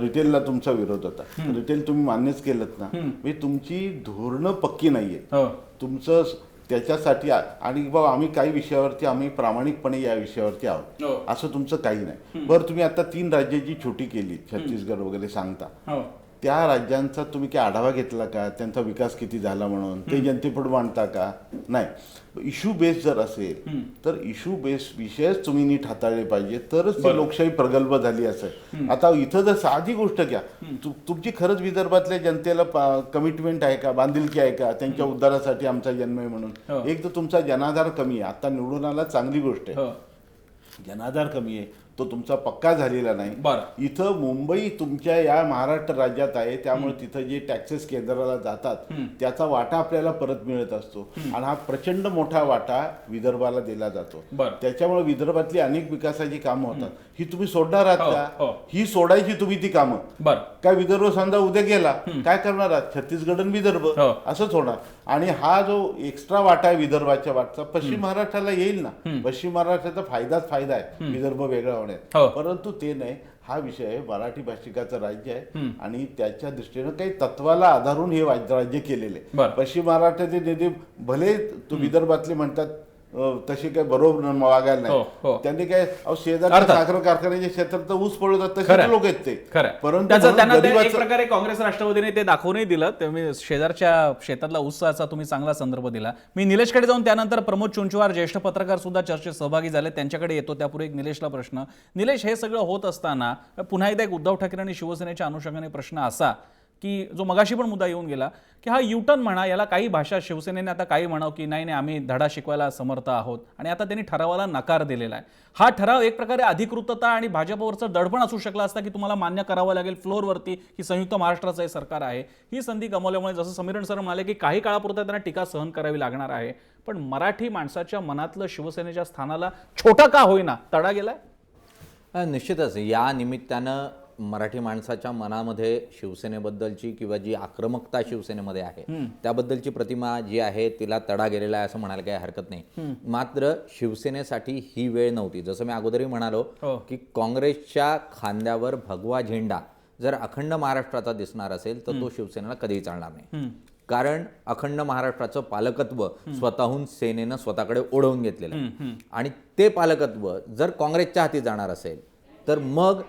E: रिटेलला तुमचा विरोध होता, रिटेल तुम्ही मान्यच केलंत ना. म्हणजे तुमची धोरणं पक्की नाहीये तुमचं त्याच्यासाठी. आणि बाबा आम्ही काही विषयावरती आम्ही प्रामाणिकपणे या विषयावरती आहोत असं तुमचं काही नाही. बरं, तुम्ही आता 3 राज्याची छोटी केली, छत्तीसगड वगैरे सांगता, त्या राज्यांचा तुम्ही काय आढावा घेतला का, त्यांचा विकास किती झाला म्हणून ते जनतेपुढे मांडता का? नाही. इश्यू बेस जर असेल तर इश्यू बेस विषयच तुम्ही नीट हाताळले पाहिजे, तरच ती लोकशाही प्रगल्भ झाली असं. आता इथं जर साधी गोष्ट घ्या, तुमची खरंच विदर्भातल्या जनतेला कमिटमेंट आहे का, बांधिलकी आहे का त्यांच्या उद्धारासाठी आमचा जन्म आहे म्हणून. एक तर तुमचा जनाधार कमी आहे, आता निवडून आला चांगली गोष्ट आहे, जनाधार कमी आहे, तो तुमचा पक्का झालेला नाही. इथं मुंबई तुमच्या या महाराष्ट्र राज्यात आहे, त्यामुळे तिथं जे टॅक्सेस केंद्राला जातात त्याचा वाटा आपल्याला परत मिळत असतो, आणि हा प्रचंड मोठा वाटा विदर्भाला दिला जातो. त्याच्यामुळे विदर्भातली अनेक विकासाची कामं होतात. ही तुम्ही सोडणार आहात का? ही सोडायची तुम्ही ती कामं. काय विदर्भ समजा उद्या गेला, काय करणार आहात? छत्तीसगड आणि विदर्भ असंच होणार. आणि हा जो एक्स्ट्रा वाटा आहे विदर्भाच्या वाटचा पश्चिम महाराष्ट्राला येईल ना. पश्चिम महाराष्ट्राचा फायदाच फायदा आहे विदर्भ वेगळा होण्यात, परंतु ते नाही. हा विषय आहे, मराठी भाषिकाचं राज्य आहे आणि त्याच्या दृष्टीनं काही तत्वाला आधारून हे राज्य केलेले. पश्चिम महाराष्ट्राचे नेते भले विदर्भातले म्हणतात तसे काय बरोबर वागायला नाही. त्यांनी काय शेजारच्या साखर कारखान्याच्या क्षेत्रात ऊस पळवतात तसे लोक आहेत ते.
A: परंतु एक प्रकारे काँग्रेस राष्ट्रवादीने ते दाखवूनही दिलं. तुम्ही शेजारच्या शेतातला ऊसाचा तुम्ही चांगला संदर्भ दिला. मी निलेशकडे जाऊन त्यानंतर प्रमोद चुंचवार ज्येष्ठ पत्रकार सुद्धा चर्चेत सहभागी झाले, त्यांच्याकडे येतो. त्यापूर्वी एक निलेशला प्रश्न. निलेश, हे सगळं होत असताना पुन्हा एकदा एक उद्धव ठाकरे आणि शिवसेनेच्या अनुषंगाने प्रश्न असा की जो मगाशी पण मुद्दा येऊन गेला की हा युटर्न म्हणा, याला काही भाषा शिवसेनेने आता काही म्हणावं की नाही नाही आम्ही धडा शिकवायला समर्थ आहोत, आणि आता त्यांनी ठरावाला नकार दिलेला आहे. हा ठराव एक प्रकारे अधिकृतता आणि भाजपवरचं दडपण असू शकला असता की तुम्हाला मान्य करावं लागेल फ्लोअरवरती की संयुक्त महाराष्ट्राचं हे सरकार आहे. ही संधी गमावल्यामुळे जसं समीरण सर म्हणाले की काही काळापुरता त्यांना टीका सहन करावी लागणार आहे, पण मराठी माणसाच्या मनातलं शिवसेनेच्या स्थानाला छोटा का होईना तडा गेलाय.
F: निश्चितच या निमित्तानं मराठी माणसाच्या मनामध्ये शिवसेनेबद्दलची किंवा जी आक्रमकता शिवसेनेमध्ये आहे त्याबद्दलची प्रतिमा जी आहे तिला तडा गेलेला आहे असं म्हणायला काही हरकत नाही. मात्र शिवसेनेसाठी ही वेळ नव्हती. जसं मी अगोदरही म्हणालो की काँग्रेसच्या खांद्यावर भगवा झेंडा जर अखंड महाराष्ट्राचा दिसणार असेल तर तो शिवसेनेला कधीही चालणार नाही. कारण अखंड महाराष्ट्राचं पालकत्व स्वतःहून सेनेनं स्वतःकडे ओढवून घेतलेलं आहे आणि ते पालकत्व जर काँग्रेसच्या हाती जाणार असेल तर मग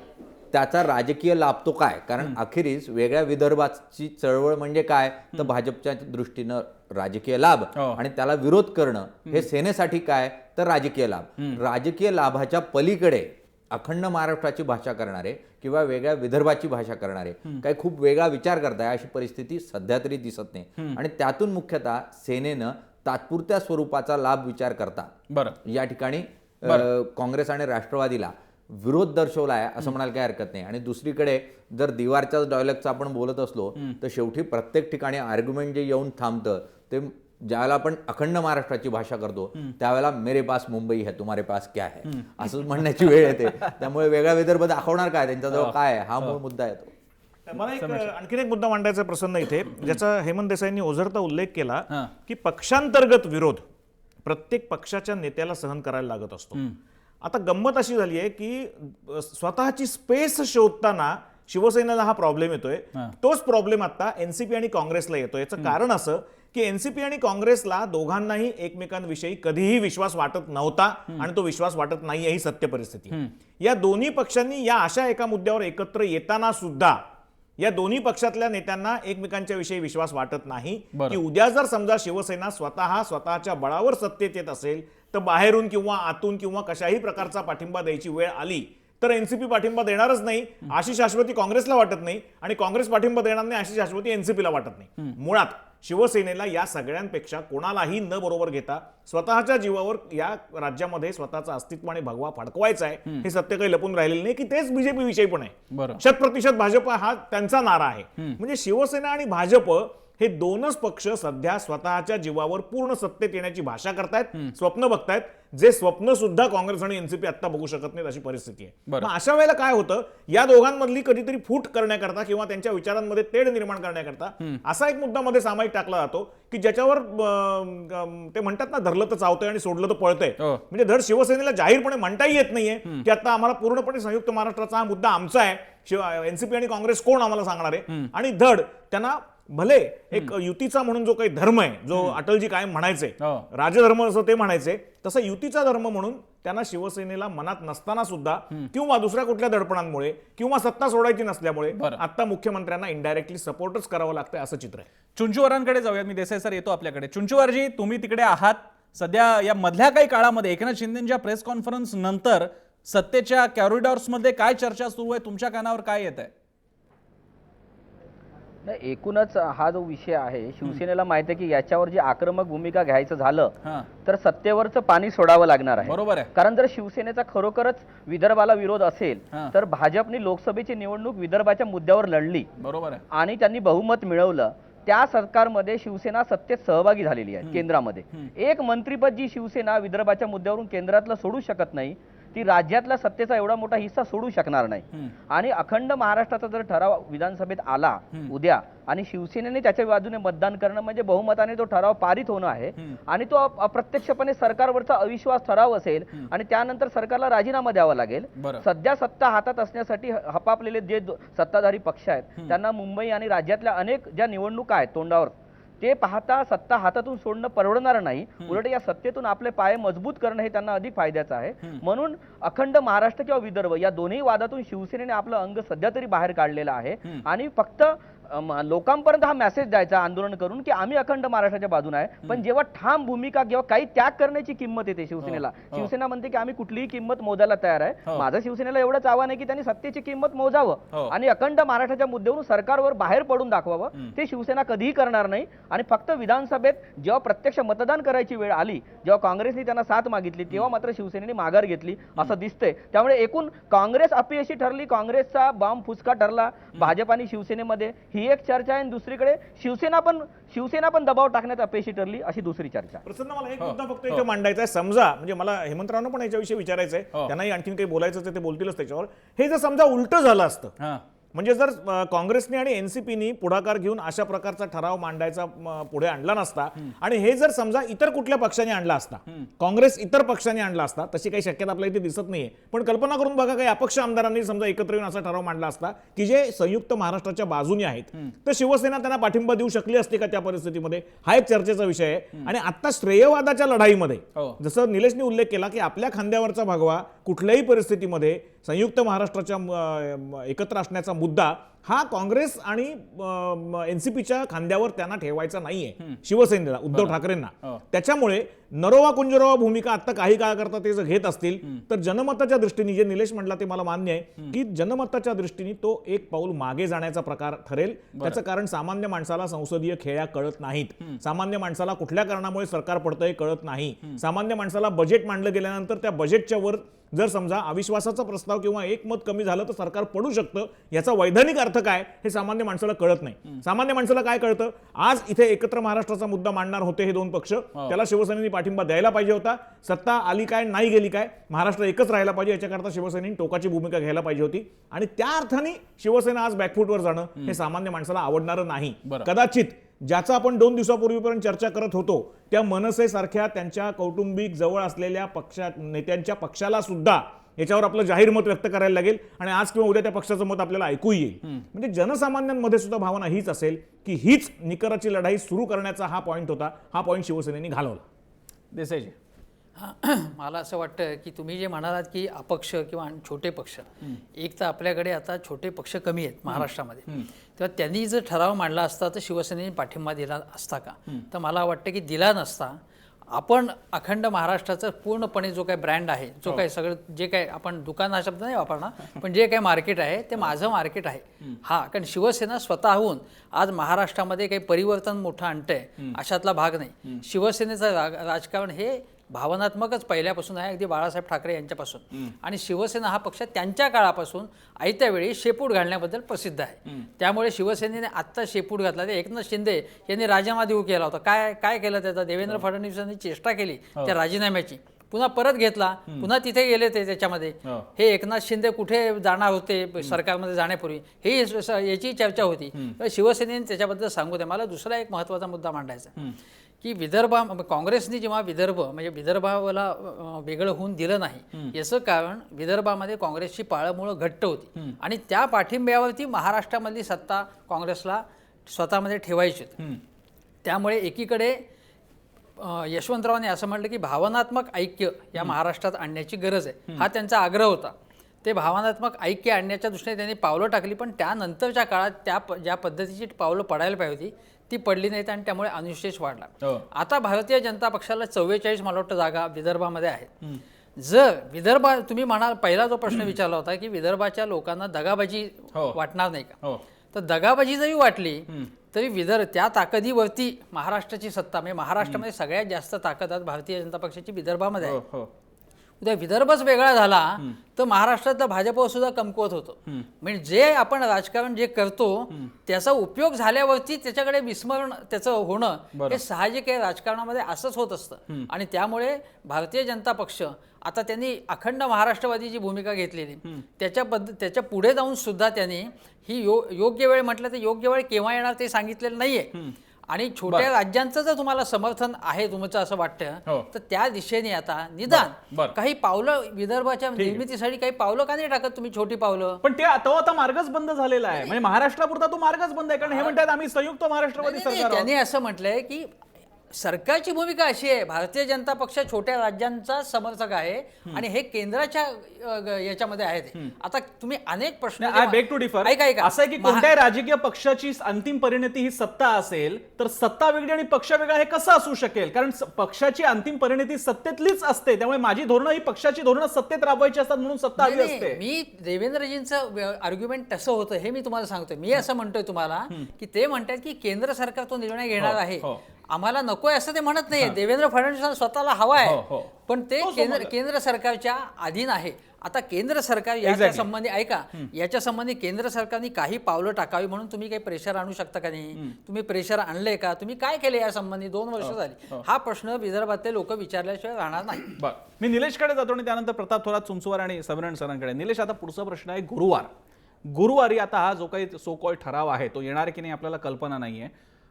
F: त्याचा राजकीय लाभ तो काय? कारण अखेरीस वेगळ्या विदर्भाची चळवळ म्हणजे काय तर भाजपच्या दृष्टीनं राजकीय लाभ आणि त्याला विरोध करणं हे सेनेसाठी काय तर राजकीय लाभ. राजकीय लाभाच्या पलीकडे अखंड महाराष्ट्राची भाषा करणारे किंवा वेगळ्या विदर्भाची भाषा करणारे काही खूप वेगळा विचार करताय अशी परिस्थिती सध्या तरी दिसत नाही. आणि त्यातून मुख्यतः सेनेनं तात्पुरत्या स्वरूपाचा लाभ विचार करता या ठिकाणी काँग्रेस आणि राष्ट्रवादीला विरोध दर्शवला आहे असं म्हणायला काही हरकत नाही. आणि दुसरीकडे जर दिवारच्या डायलॉगचा आपण बोलत असलो तर शेवटी प्रत्येक ठिकाणी आर्ग्युमेंट जे येऊन थांबतं ते ज्यावेळेला आपण अखंड महाराष्ट्राची भाषा करतो त्यावेळेला मेरे पास मुंबई है तुम्हारे पास क्या है असं म्हणण्याची वेळ येते. त्यामुळे वेगळा विदर्भ दाखवणार काय, त्यांच्याजवळ काय आहे हा मूळ मुद्दा येतो.
B: मला आणखीन एक मुद्दा मांडायचा प्रसंग इथे ज्याचा हेमंत देसाईंनी ओझरता उल्लेख केला की पक्षांतर्गत विरोध प्रत्येक पक्षाच्या नेत्याला सहन करायला लागत असतो. आता गंमत अशी झाली आहे की स्वतःची स्पेस शोधताना शिवसेनेला हा प्रॉब्लेम येतोय. तोच प्रॉब्लेम आता एनसीपी आणि काँग्रेसला येतोय. याचं कारण असं की एनसीपी आणि काँग्रेसला दोघांनाही एकमेकांविषयी कधीही विश्वास वाटत नव्हता आणि तो विश्वास वाटत नाही ही सत्य परिस्थिती. या दोन्ही पक्षांनी या अशा एका मुद्द्यावर एकत्र येताना सुद्धा या दोन्ही पक्षातल्या नेत्यांना एकमेकांच्या विषयी विश्वास वाटत नाही की उद्या जर समजा शिवसेना स्वतःच्या बळावर सत्तेत येत असेल तर बाहेरून किंवा आतून किंवा कशाही प्रकारचा पाठिंबा द्यायची वेळ आली तर एनसीपी पाठिंबा देणारच नाही अशी शाश्वती काँग्रेसला वाटत नाही आणि काँग्रेस पाठिंबा देणार नाही अशी शाश्वती एनसीपीला वाटत नाही. मुळात शिवसेनेला या सगळ्यांपेक्षा कोणालाही न बरोबर घेता स्वतःच्या जीवावर या राज्यामध्ये स्वतःचं अस्तित्व आणि भगवा फडकवायचा आहे हे सत्य काही लपून राहिलेलं नाही की तेच बीजेपी विषयी पण आहे. 100% भाजप हा त्यांचा नारा आहे. म्हणजे शिवसेना आणि भाजप हे दोनच पक्ष सध्या स्वतःच्या जीवावर पूर्ण सत्तेत येण्याची भाषा करतायत, स्वप्न बघतायत, जे स्वप्न सुद्धा काँग्रेस आणि एनसीपी आता बघू शकत नाहीत अशी परिस्थिती आहे. मग अशा वेळेला काय होतं या दोघांमधली कधीतरी फूट करण्याकरता किंवा त्यांच्या विचारांमध्ये तेढ निर्माण करण्याकरता असा एक मुद्दा मध्ये सामायिक टाकला जातो की ज्याच्यावर ते म्हणतात ना धरलं तर चावतंय आणि सोडलं तर पळतंय. म्हणजे धड शिवसेनेला जाहीरपणे म्हणताही येत नाहीये की आता आम्हाला पूर्णपणे संयुक्त महाराष्ट्राचा हा मुद्दा आमचा आहे, एनसीपी आणि काँग्रेस कोण आम्हाला सांगणार आहे. आणि धड त्यांना भले एक युतीचा म्हणून जो काही धर्म आहे जो अटलजी कायम म्हणायचे राजधर्म असं ते म्हणायचे तसं युतीचा धर्म म्हणून त्यांना शिवसेनेला मनात नसताना सुद्धा किंवा दुसऱ्या कुठल्या दडपणांमुळे किंवा सत्ता सोडायची नसल्यामुळे आता मुख्यमंत्र्यांना इनडायरेक्टली सपोर्टच करावं लागतंय असं चित्र आहे.
A: चुंचुवारांकडे जाऊयात. मी देसाई सर येतो आपल्याकडे. चुंचुवारजी तुम्ही तिकडे आहात सध्या. या मधल्या काही काळामध्ये एकनाथ शिंदेच्या प्रेस कॉन्फरन्स नंतर सत्तेच्या कॉरिडॉर्समध्ये काय चर्चा सुरू आहे, तुमच्या कानावर काय येत आहे?
G: नाही, एकूणच हा जो विषय आहे शिवसेनेला माहिती आहे की याच्यावर जी आक्रमक भूमिका घ्यायचं झालं तर सत्तेवरचं पाणी सोडावं लागणार आहे.
A: बरोबर आहे.
G: कारण जर शिवसेनेचा खरोखरच विदर्भाला विरोध असेल तर भाजपने लोकसभेची निवडणूक विदर्भाच्या मुद्द्यावर लढली.
A: बरोबर आहे.
G: आणि त्यांनी बहुमत मिळवलं. त्या सरकारमध्ये शिवसेना सत्तेत सहभागी झालेली आहे केंद्रामध्ये. एक मंत्रीपद जी शिवसेना विदर्भाच्या मुद्द्यावरून केंद्रातलं सोडू शकत नाही ती राज्यातला सत्तेचा एवढा मोठा हिस्सा सोडू शकणार नाही. आणि अखंड महाराष्ट्राचा जर ठराव विधानसभेत आला उद्या आणि शिवसेनेने त्याच्या बाजूने मतदान करणं म्हणजे बहुमताने तो ठराव पारित होणं आहे आणि तो अप्रत्यक्षपणे सरकारवरचा अविश्वास ठराव असेल आणि त्यानंतर सरकारला राजीनामा द्यावा लागेल. सध्या सत्ता हातात असण्यासाठी हपापलेले जे सत्ताधारी पक्ष आहेत त्यांना मुंबई आणि राज्यातल्या अनेक ज्या निवडणुका आहेत तोंडावर ते पाहता सत्ता हातातून सोडणं परवडणार नाही. उलट या सत्तेतून आपले पाय मजबूत करणं हे त्यांना अधिक फायद्याचं आहे. म्हणून अखंड महाराष्ट्र किंवा विदर्भ या दोन्ही वादातून शिवसेनेने आपलं अंग सध्या तरी बाहेर काढलेलं आहे आणि फक्त लोकांपर्यंत हा मेसेज द्यायचा आंदोलन करून की आम्ही अखंड महाराष्ट्राच्या बाजूने आहे. पण जेव्हा ठाम भूमिका किंवा काही त्याग करण्याची किंमत येते शिवसेनेला, शिवसेना म्हणते की आम्ही कुठलीही किंमत मोजायला तयार आहे. माझं शिवसेनेला एवढंच आव्हान आहे की त्यांनी सत्तेची किंमत मोजावं आणि अखंड महाराष्ट्राच्या मुद्द्यावरून सरकारवर बाहेर पडून दाखवावं. ते शिवसेना कधीही करणार नाही. आणि फक्त विधानसभेत जेव्हा प्रत्यक्ष मतदान करायची वेळ आली, जेव्हा काँग्रेसने त्यांना साथ मागितली तेव्हा मात्र शिवसेनेने माघार घेतली असं दिसतंय. त्यामुळे एकूण काँग्रेस अपयशी ठरली, काँग्रेसचा बॉम्ब फुसका ठरला भाजप आणि शिवसेनेमध्ये ही एक चर्चा आहे आणि दुसरीकडे शिवसेना पण दबाव टाकण्यात अपयशी ठरली अशी दुसरी चर्चा.
B: प्रसन्न, मला एक मुद्दा फक्त इथे मांडायचा आहे. समजा, म्हणजे मला हेमंतरावना पण याच्याविषयी विचारायचं आहे, त्यांनाही आणखीन काही बोलायचं आहे ते बोलतीलच त्याच्यावर. हे जर समजा उलटं झालं असतं, म्हणजे जर काँग्रेसने आणि एनसीपीनी पुढाकार घेऊन अशा प्रकारचा ठराव मांडायचा पुढे आणला नसता आणि हे जर समजा इतर कुठल्या पक्षाने आणला असता, काँग्रेस इतर पक्षाने आणला असता, तशी काही शक्यता आपल्या इथे दिसत नाहीये, पण कल्पना करून बघा काही अपक्ष आमदारांनी समजा एकत्र येऊन असा ठराव मांडला असता की जे संयुक्त महाराष्ट्राच्या बाजूने आहेत, तर शिवसेना त्यांना पाठिंबा देऊ शकली असती का त्या परिस्थितीमध्ये? हा एक चर्चेचा विषय आहे. आणि आता श्रेयवादाच्या लढाईमध्ये जसं निलेशने उल्लेख केला की आपल्या खांद्यावरचा भगवा कुठल्याही परिस्थितीमध्ये संयुक्त महाराष्ट्राच्या एकत्र असण्याचा मुद्दा हा काँग्रेस आणि एनसीपीच्या खांद्यावर त्यांना ठेवायचा नाहीये, शिवसेनेला, उद्धव ठाकरेंना. त्याच्यामुळे नरोवा कुंजरोवा भूमिका आता काही काळ करता ते जर घेत असतील तर जनमताच्या दृष्टीने, जे निलेश म्हटला ते मला मान्य आहे की जनमताच्या दृष्टीने तो एक पाऊल मागे जाण्याचा प्रकार ठरेल. त्याचं कारण सामान्य माणसाला संसदीय खेळ्या कळत नाहीत, सामान्य माणसाला कुठल्या कारणामुळे सरकार पडतंय कळत नाही, सामान्य माणसाला बजेट मांडलं गेल्यानंतर त्या बजेटच्या वर जर समजा अविश्वासाचा प्रस्ताव किंवा एकमत कमी झालं तर सरकार पडू शकतं, याचा वैधानिक अर्थ काय हे सामान्य माणसाला कळत नाही. सामान्य माणसाला काय कळतं? आज इथे एकत्र महाराष्ट्राचा मुद्दा मांडणार होते हे दोन पक्ष, त्याला शिवसेनेने पाठिंबा द्यायला पाहिजे होता. सत्ता आली काय नाही गेली काय, महाराष्ट्र एकच राहायला पाहिजे याच्याकरता शिवसेनेने टोकाची भूमिका घ्यायला पाहिजे होती. आणि त्या अर्थाने शिवसेना आज बॅकफूटवर जाणं हे सामान्य माणसाला आवडणारं नाही. कदाचित ज्याचा आपण 2 दिवसापूर्वीपर्यंत चर्चा करत होतो त्या मनसे सारख्या त्यांच्या कौटुंबिक जवळ असलेल्या नेत्यांच्या पक्षाला सुद्धा याच्यावर आपलं जाहीर मत व्यक्त करायला लागेल आणि आज किंवा उद्या त्या पक्षाचं मत आपल्याला ऐकू येईल. म्हणजे जनसामान्यांमध्ये सुद्धा भावना हीच असेल की हीच निकराची लढाई सुरू करण्याचा हा पॉईंट होता. हा पॉईंट शिवसेनेने घालवला.
A: देसाईजी,
D: मला असं वाटतं की तुम्ही जे म्हणालात की अपक्ष किंवा छोटे पक्ष, एक तर आपल्याकडे आता छोटे पक्ष कमी आहेत महाराष्ट्रामध्ये, तेव्हा त्यांनी जर ठराव मांडला असता तर शिवसेनेने पाठिंबा दिला असता का? तर मला वाटतं की दिला नसता. आपण अखंड महाराष्ट्राचा पूर्णपणे जो काही ब्रँड आहे, जो काही सगळं जे काही आपण दुकान हा शब्द नाही वापरणार, पण जे काही मार्केट आहे ते माझं मार्केट आहे. हा, कारण शिवसेना स्वतःहून आज महाराष्ट्रामध्ये काही परिवर्तन मोठं आणतंय अशातला भाग नाही. शिवसेनेचं राजकारण हे भावनात्मकच पहिल्यापासून आहे, अगदी बाळासाहेब ठाकरे यांच्यापासून. आणि शिवसेना हा पक्ष त्यांच्या काळापासून आयत्या वेळी शेपूट घालण्याबद्दल प्रसिद्ध आहे. त्यामुळे शिवसेनेने आत्ता शेपूट घातला. ते एकनाथ शिंदे यांनी राजीनामा देऊ केला होता. काय केलं त्याचा? देवेंद्र फडणवीसांनी चेष्टा केली त्या राजीनाम्याची, पुन्हा परत घेतला, पुन्हा तिथे गेले ते त्याच्यामध्ये. हे एकनाथ शिंदे कुठे जाणार होते सरकारमध्ये जाण्यापूर्वी हे याची चर्चा होती. शिवसेनेने त्याच्याबद्दल सांगू द्या. मला दुसरा एक महत्त्वाचा मुद्दा मांडायचा की काँग्रेसने जेव्हा विदर्भाला वेगळं होऊन दिलं नाही, याचं कारण विदर्भामध्ये काँग्रेसची पाळंमुळं घट्ट होती आणि त्या पाठिंब्यावरती महाराष्ट्रामधली सत्ता काँग्रेसला स्वतःमध्ये ठेवायची होती. त्यामुळे एकीकडे यशवंतरावांनी असं म्हटलं की भावनात्मक ऐक्य या महाराष्ट्रात आणण्याची गरज आहे, हा त्यांचा आग्रह होता. ते भावनात्मक ऐक्य आणण्याच्या दृष्टीने त्यांनी पावलं टाकली, पण त्यानंतरच्या काळात ज्या पद्धतीची पावलं पडायला पाहिजे होती ती पडली नाहीत आणि त्यामुळे अनुशेष वाढला. आता भारतीय जनता पक्षाला 44 मला वाटतं जागा विदर्भामध्ये आहेत. जर तुम्ही म्हणाल, पहिला जो प्रश्न विचारला होता की विदर्भाच्या लोकांना दगाबाजी वाटणार नाही का, तर दगाबाजी जरी वाटली तरी त्या ताकदीवरती महाराष्ट्राची सत्ता, म्हणजे महाराष्ट्रामध्ये सगळ्यात जास्त ताकद आज भारतीय जनता पक्षाची विदर्भामध्ये आहे. उद्या विदर्भच वेगळा झाला तर महाराष्ट्रातलं भाजपवर सुद्धा कमकुवत होतं. म्हणजे जे आपण राजकारण जे करतो त्याचा उपयोग झाल्यावरती त्याच्याकडे विस्मरण त्याचं होणं हे साहजिक आहे. राजकारणामध्ये असंच होत असतं. आणि त्यामुळे भारतीय जनता पक्ष आता त्यांनी अखंड महाराष्ट्रवादीची भूमिका घेतलेली, त्याच्या पुढे जाऊन सुद्धा त्यांनी ही योग्य वेळ म्हटलं तर योग्य वेळ केव्हा येणार ते सांगितलेलं नाहीये. आणि छोट्या राज्यांचं जर तुम्हाला समर्थन आहे तुमचं असं वाटतं तर त्या दिशेने आता निदान काही पावलं विदर्भाच्या निर्मितीसाठी काही पावलं का नाही टाकत तुम्ही, छोटी पावलं?
A: पण ते आता मार्गच बंद झालेला आहे. म्हणजे महाराष्ट्रापुरता तो मार्गच बंद आहे, कारण हे म्हणतात आम्ही संयुक्त महाराष्ट्रवादी सरकार.
D: त्यांनी असं म्हटलंय की सरकारची भूमिका अशी आहे, भारतीय जनता पक्ष छोट्या राज्यांचा समर्थक आहे आणि हे केंद्राच्या याच्यामध्ये आहे. आता तुम्ही अनेक प्रश्न
A: ऐका असं आहे की कोणत्याही राजकीय पक्षाची अंतिम परिणती ही सत्ता असेल तर सत्ता वेगळी आणि पक्ष वेगळा हे कसं असू शकेल? कारण पक्षाची अंतिम परिणती सत्तेतलीच असते, त्यामुळे माझी धोरणं ही पक्षाची धोरणं सत्तेत राबवायची असतात म्हणून सत्ता हवी असते.
D: मी देवेंद्रजींचं आर्ग्युमेंट तसं होतं हे मी तुम्हाला सांगतोय. मी असं म्हणतोय तुम्हाला की ते म्हणतात की केंद्र सरकार तो निर्णय घेणार आहे, आम्हाला नकोय असं ते म्हणत नाहीये. देवेंद्र फडणवीस स्वतःला हवा आहे, पण ते केंद्र सरकारच्या अधीन आहे आता केंद्र सरकार याच्या संबंधी ऐका, याच्या संबंधी केंद्र सरकारने काही पावलं टाकावी म्हणून तुम्ही काही प्रेशर आणू शकता का नाही? तुम्ही प्रेशर आणलंय का? तुम्ही काय केले या संबंधी? 2 वर्ष झाली. हा प्रश्न विदर्भातले लोक विचारल्याशिवाय राहणार नाही.
A: बरं, मी निलेशकडे जातो आणि त्यानंतर प्रताप थोरात, चुंचुवार आणि समीरण सरांकडे. निलेश, आता पुढचा प्रश्न आहे गुरुवारी आता हा जो काही सो कॉल्ड ठराव आहे तो येणार की नाही आपल्याला कल्पना नाहीये,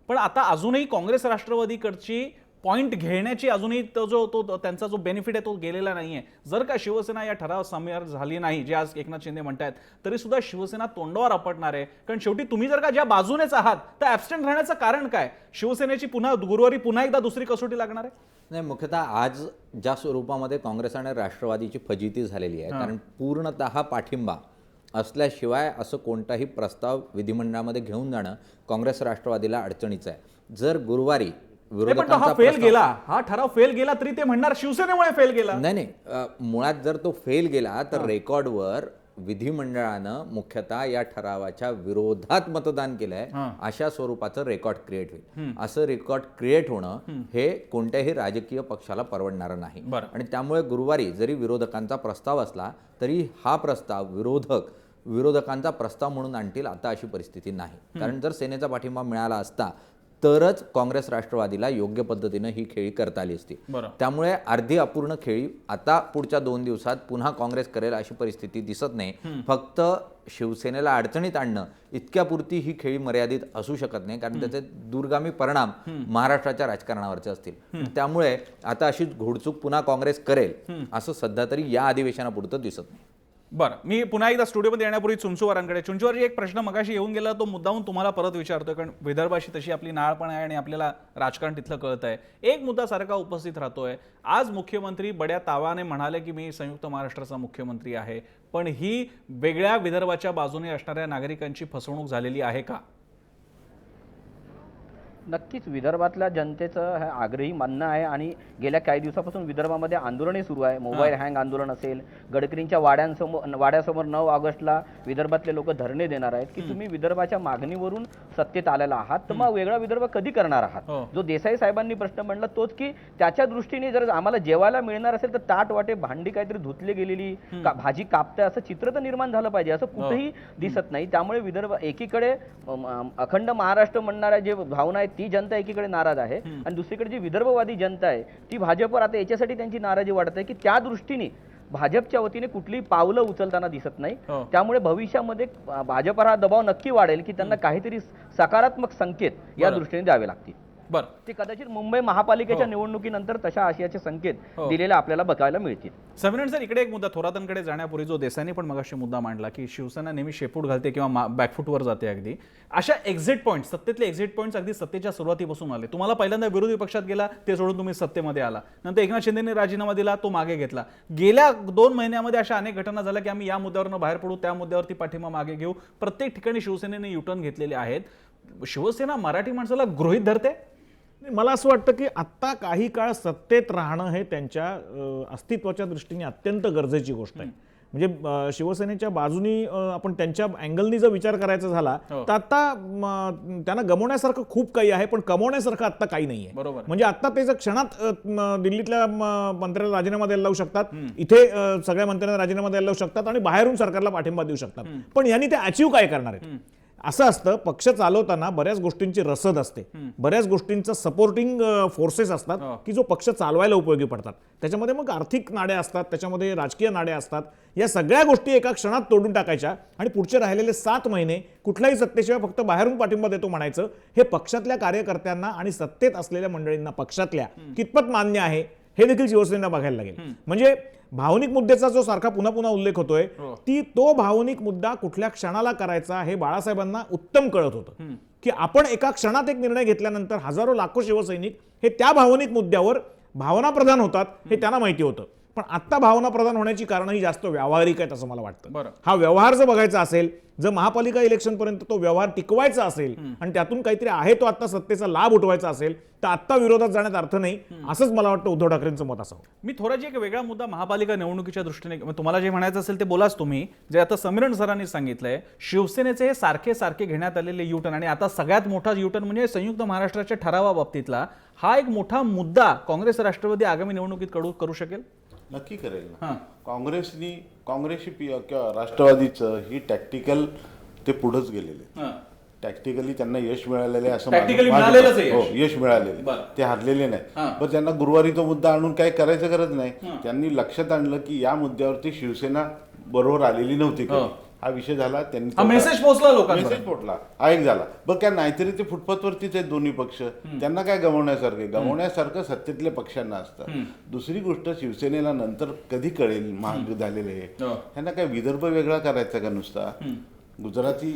A: पण आता अजूनही काँग्रेस राष्ट्रवादीकडची पॉईंट घेण्याची अजूनही तो त्यांचा जो बेनिफिट आहे तो गेलेला नाहीये. जर का शिवसेना या ठराव सामील झाली नाही, जे आज एकनाथ शिंदे म्हणतायत, तरी सुद्धा शिवसेना तोंडावर आपटणार आहे. कारण शेवटी तुम्ही जर का ज्या बाजूनेच आहात तर ऍबस्टंट राहण्याचं कारण काय? शिवसेनेची गुरुवारी पुन्हा एकदा दुसरी कसोटी लागणार आहे?
F: नाही, मुख्यतः आज ज्या स्वरूपामध्ये काँग्रेस आणि राष्ट्रवादीची फजिती झालेली आहे, कारण पूर्णतः पाठिंबा असल्याशिवाय असं कोणताही प्रस्ताव विधिमंडळामध्ये घेऊन जाणं काँग्रेस राष्ट्रवादीला अडचणीचं आहे. जर गुरुवारी
A: हा ठराव फेल गेला तरी ते म्हणणार शिवसेनेमुळे फेल गेला.
F: नाही, मुळात जर तो फेल गेला तर रेकॉर्डवर विधिमंडळानं मुख्यतः या ठरावाच्या विरोधात मतदान केलंय अशा स्वरूपाचं रेकॉर्ड क्रिएट होईल. असं रेकॉर्ड क्रिएट होणं हे कोणत्याही राजकीय पक्षाला परवडणारं नाही. आणि त्यामुळे गुरुवारी जरी विरोधकांचा प्रस्ताव असला तरी हा प्रस्ताव विरोधकांचा प्रस्ताव म्हणून आणतील आता अशी परिस्थिती नाही. कारण जर सेनेचा पाठिंबा मिळाला असता तरच काँग्रेस राष्ट्रवादीला योग्य पद्धतीनं ही खेळी करता आली असती. त्यामुळे अर्धी अपूर्ण खेळी आता पुढच्या 2 दिवसात पुन्हा काँग्रेस करेल अशी परिस्थिती दिसत नाही. फक्त शिवसेनेला अडचणीत आणणं इतक्यापुरती ही खेळी मर्यादित असू शकत नाही, कारण त्याचे दूरगामी परिणाम महाराष्ट्राच्या राजकारणावरचे असतील. त्यामुळे आता अशी घोडचूक पुन्हा काँग्रेस करेल असं सध्या तरी या अधिवेशनापुरतं दिसत नाही.
A: बरं, मी पुन्हा एकदा स्टुडिओमध्ये येण्यापूर्वी चुंचुवारांची एक प्रश्न मगाशी येऊन गेला, तो मुद्दाहून तुम्हाला परत विचारतोय, कारण विदर्भाशी तशी आपली नाळ पण आहे आणि आपल्याला राजकारण तिथलं कळत आहे. एक मुद्दा सारखा उपस्थित राहतोय. आज मुख्यमंत्री बड्या तावाने म्हणाले की मी संयुक्त महाराष्ट्राचा मुख्यमंत्री आहे, पण ही वेगळ्या विदर्भाच्या बाजूने असणाऱ्या नागरिकांची फसवणूक झालेली आहे का?
G: नक्कीच विदर्भातल्या जनतेचं हे आग्रही म्हणणं आहे आणि गेल्या काही दिवसापासून विदर्भामध्ये आंदोलने सुरू आहे. मोबाईल हँग आंदोलन असेल, गडकरींच्या वाड्यासमोर 9 ऑगस्टला विदर्भातले लोक धरणे देणार आहेत की तुम्ही विदर्भाच्या मागणीवरून सत्तेत आलेला आहात, तर मग वेगळा विदर्भ कधी करणार आहात? जो देसाई साहेबांनी प्रश्न मांडला तोच की त्याच्या दृष्टीने जर आम्हाला जेवायला मिळणार असेल तर ताट वाटे भांडी काहीतरी धुतली गेलेली, भाजी कापताय असं चित्र तर निर्माण झालं पाहिजे. असं कुठेही दिसत नाही. त्यामुळे विदर्भ एकीकडे अखंड महाराष्ट्र म्हणणाऱ्या जे भावना आहेत ती जनता एकीकडे नाराज आहे आणि दुसरीकडे जी विदर्भवादी जनता आहे ती भाजपवर आता याच्यासाठी त्यांची नाराजी वाढत आहे की त्या दृष्टीने भाजपच्या वतीने कुठलीही पावलं उचलताना दिसत नाही. त्यामुळे भविष्यामध्ये भाजपवर हा दबाव नक्की वाढेल की त्यांना काहीतरी सकारात्मक संकेत या दृष्टीने द्यावे लागतील.
A: बरं,
G: ते कदाचित मुंबई महापालिकेच्या निवडणुकीनंतर तशा आशयाचे संकेत दिलेले आपल्याला बघायला मिळतील.
A: समीरण सर, इकडे एक मुद्दा थोरातांकडे जाण्यापूर्वी जो देसाईंनी पण मगाशी मुद्दा मांडला की शिवसेना नेहमी शेपूट घालते किंवा बॅकफुटवर जाते. अगदी अशा एक्झिट पॉईंट्स, सत्तेतले एक्झिट पॉईंट्स अगदी सत्तेच्या सुरुवातीपासून आले. तुम्हाला पहिल्यांदा विरोधी पक्षात गेला, ते सोडून तुम्ही सत्तेमध्ये आला. नंतर एकनाथ शिंदेने राजीनामा दिला, तो मागे घेतला. गेल्या 2 महिन्यामध्ये अशा अनेक घटना झाल्या की आम्ही या मुद्द्यावरनं बाहेर पडू, त्या मुद्द्यावरती पाठिंबा मागे घेऊ. प्रत्येक ठिकाणी शिवसेनेने युटर्न घेतलेले आहेत. शिवसेना मराठी माणसाला गृहीत धरते?
B: मला असं वाटतं की आत्ता काही काळ सत्तेत राहणं हे त्यांच्या अस्तित्वाच्या दृष्टीने अत्यंत गरजेची गोष्ट आहे. म्हणजे शिवसेनेच्या बाजूनी आपण त्यांच्या अँगलनी जर विचार करायचा झाला तर आता त्यांना गमवण्यासारखं खूप काही आहे, पण कमवण्यासारखं आता काही नाहीये. म्हणजे आता ते जर क्षणात दिल्लीतल्या मंत्र्याला राजीनामा द्यायला लावू शकतात, इथे सगळ्या मंत्र्यांना राजीनामा द्यायला लावू शकतात आणि बाहेरून सरकारला पाठिंबा देऊ शकतात. पण यांनी ते अचीव काय करणार आहेत? असं असतं, पक्ष चालवताना बऱ्याच गोष्टींची रसद असते, बऱ्याच गोष्टींचं सपोर्टिंग फोर्सेस असतात की जो पक्ष चालवायला उपयोगी पडतात. त्याच्यामध्ये मग आर्थिक नाड्या असतात, त्याच्यामध्ये राजकीय नाड्या असतात. या सगळ्या गोष्टी एका क्षणात तोडून टाकायच्या आणि पुढचे राहिलेले 7 महिने कुठल्याही सत्तेशिवाय फक्त बाहेरून पाठिंबा देतो म्हणायचं, हे पक्षातल्या कार्यकर्त्यांना आणि सत्तेत असलेल्या मंडळींना पक्षातल्या कितपत मान्य आहे हे देखील शिवसेनेला बघायला लागेल. म्हणजे भावनिक मुद्द्याचा जो सारखा पुन्हा पुन्हा उल्लेख होतोय, तो भावनिक मुद्दा कुठल्या क्षणाला करायचा हे बाळासाहेबांना उत्तम कळत होतं की आपण एका क्षणात एक निर्णय घेतल्यानंतर हजारो लाखो शिवसैनिक हे त्या भावनिक मुद्द्यावर भावनाप्रधान होतात हे त्यांना माहिती होतं. पण आता भावनाप्रधान होण्याची कारणं ही जास्त व्यावहारिक आहेत असं मला वाटतं. हा व्यवहार जर बघायचा असेल, जर महापालिका इलेक्शन पर्यंत तो व्यवहार टिकवायचा असेल आणि त्यातून काहीतरी आहे तो आता सत्तेचा लाभ उठवायचा असेल तर आता विरोधात जाण्यात अर्थ नाही, असंच मला वाटतं उद्धव ठाकरेंचं मत असावं.
A: मी थोडासा एक वेगळा मुद्दा महापालिका निवडणुकीच्या दृष्टीने, तुम्हाला जे म्हणायचं असेल ते बोलाच तुम्ही. जे आता समीरण सरांनी सांगितलंय, शिवसेनेचे हे सारखे सारखे घेण्यात आलेले युटर्न आणि आता सगळ्यात मोठा युटर्न म्हणजे संयुक्त महाराष्ट्राच्या ठरावाबाबतीतला हा एक मोठा मुद्दा काँग्रेस राष्ट्रवादी आगामी निवडणुकीत करू शकेल.
E: नक्की करेल ना. काँग्रेसची किंवा राष्ट्रवादीचं ही टॅक्टिकल ते पुढेच गेलेले, टॅक्टिकली त्यांना यश मिळालेलं आहे असं
A: Tactically
E: माझं-
A: मिळालेलंच आहे
E: हो,
A: यश.
E: यश मिळालेले, ते हारलेले नाही. पण त्यांना गुरुवारी तो मुद्दा आणून काय करायचं गरज नाही. त्यांनी लक्षात आणलं की या मुद्द्यावरती शिवसेना बरोबर आलेली नव्हती कधी. हा विषय झाला, त्यांनी
A: हा मेसेज पोहोचला लोकांपर्यंत.
E: मेसेज पोटला, हा एक झाला. बरं काय, नाहीतरी ते फुटपाथवरतीच आहेत दोन्ही पक्ष, त्यांना काय गमवण्यासारखं सत्तेतल्या पक्षांना असतं. दुसरी गोष्ट, शिवसेनेला नंतर कधी कळेल महाग झालेले हे, त्यांना काय विदर्भ वेगळा करायचा का नुसता? गुजराती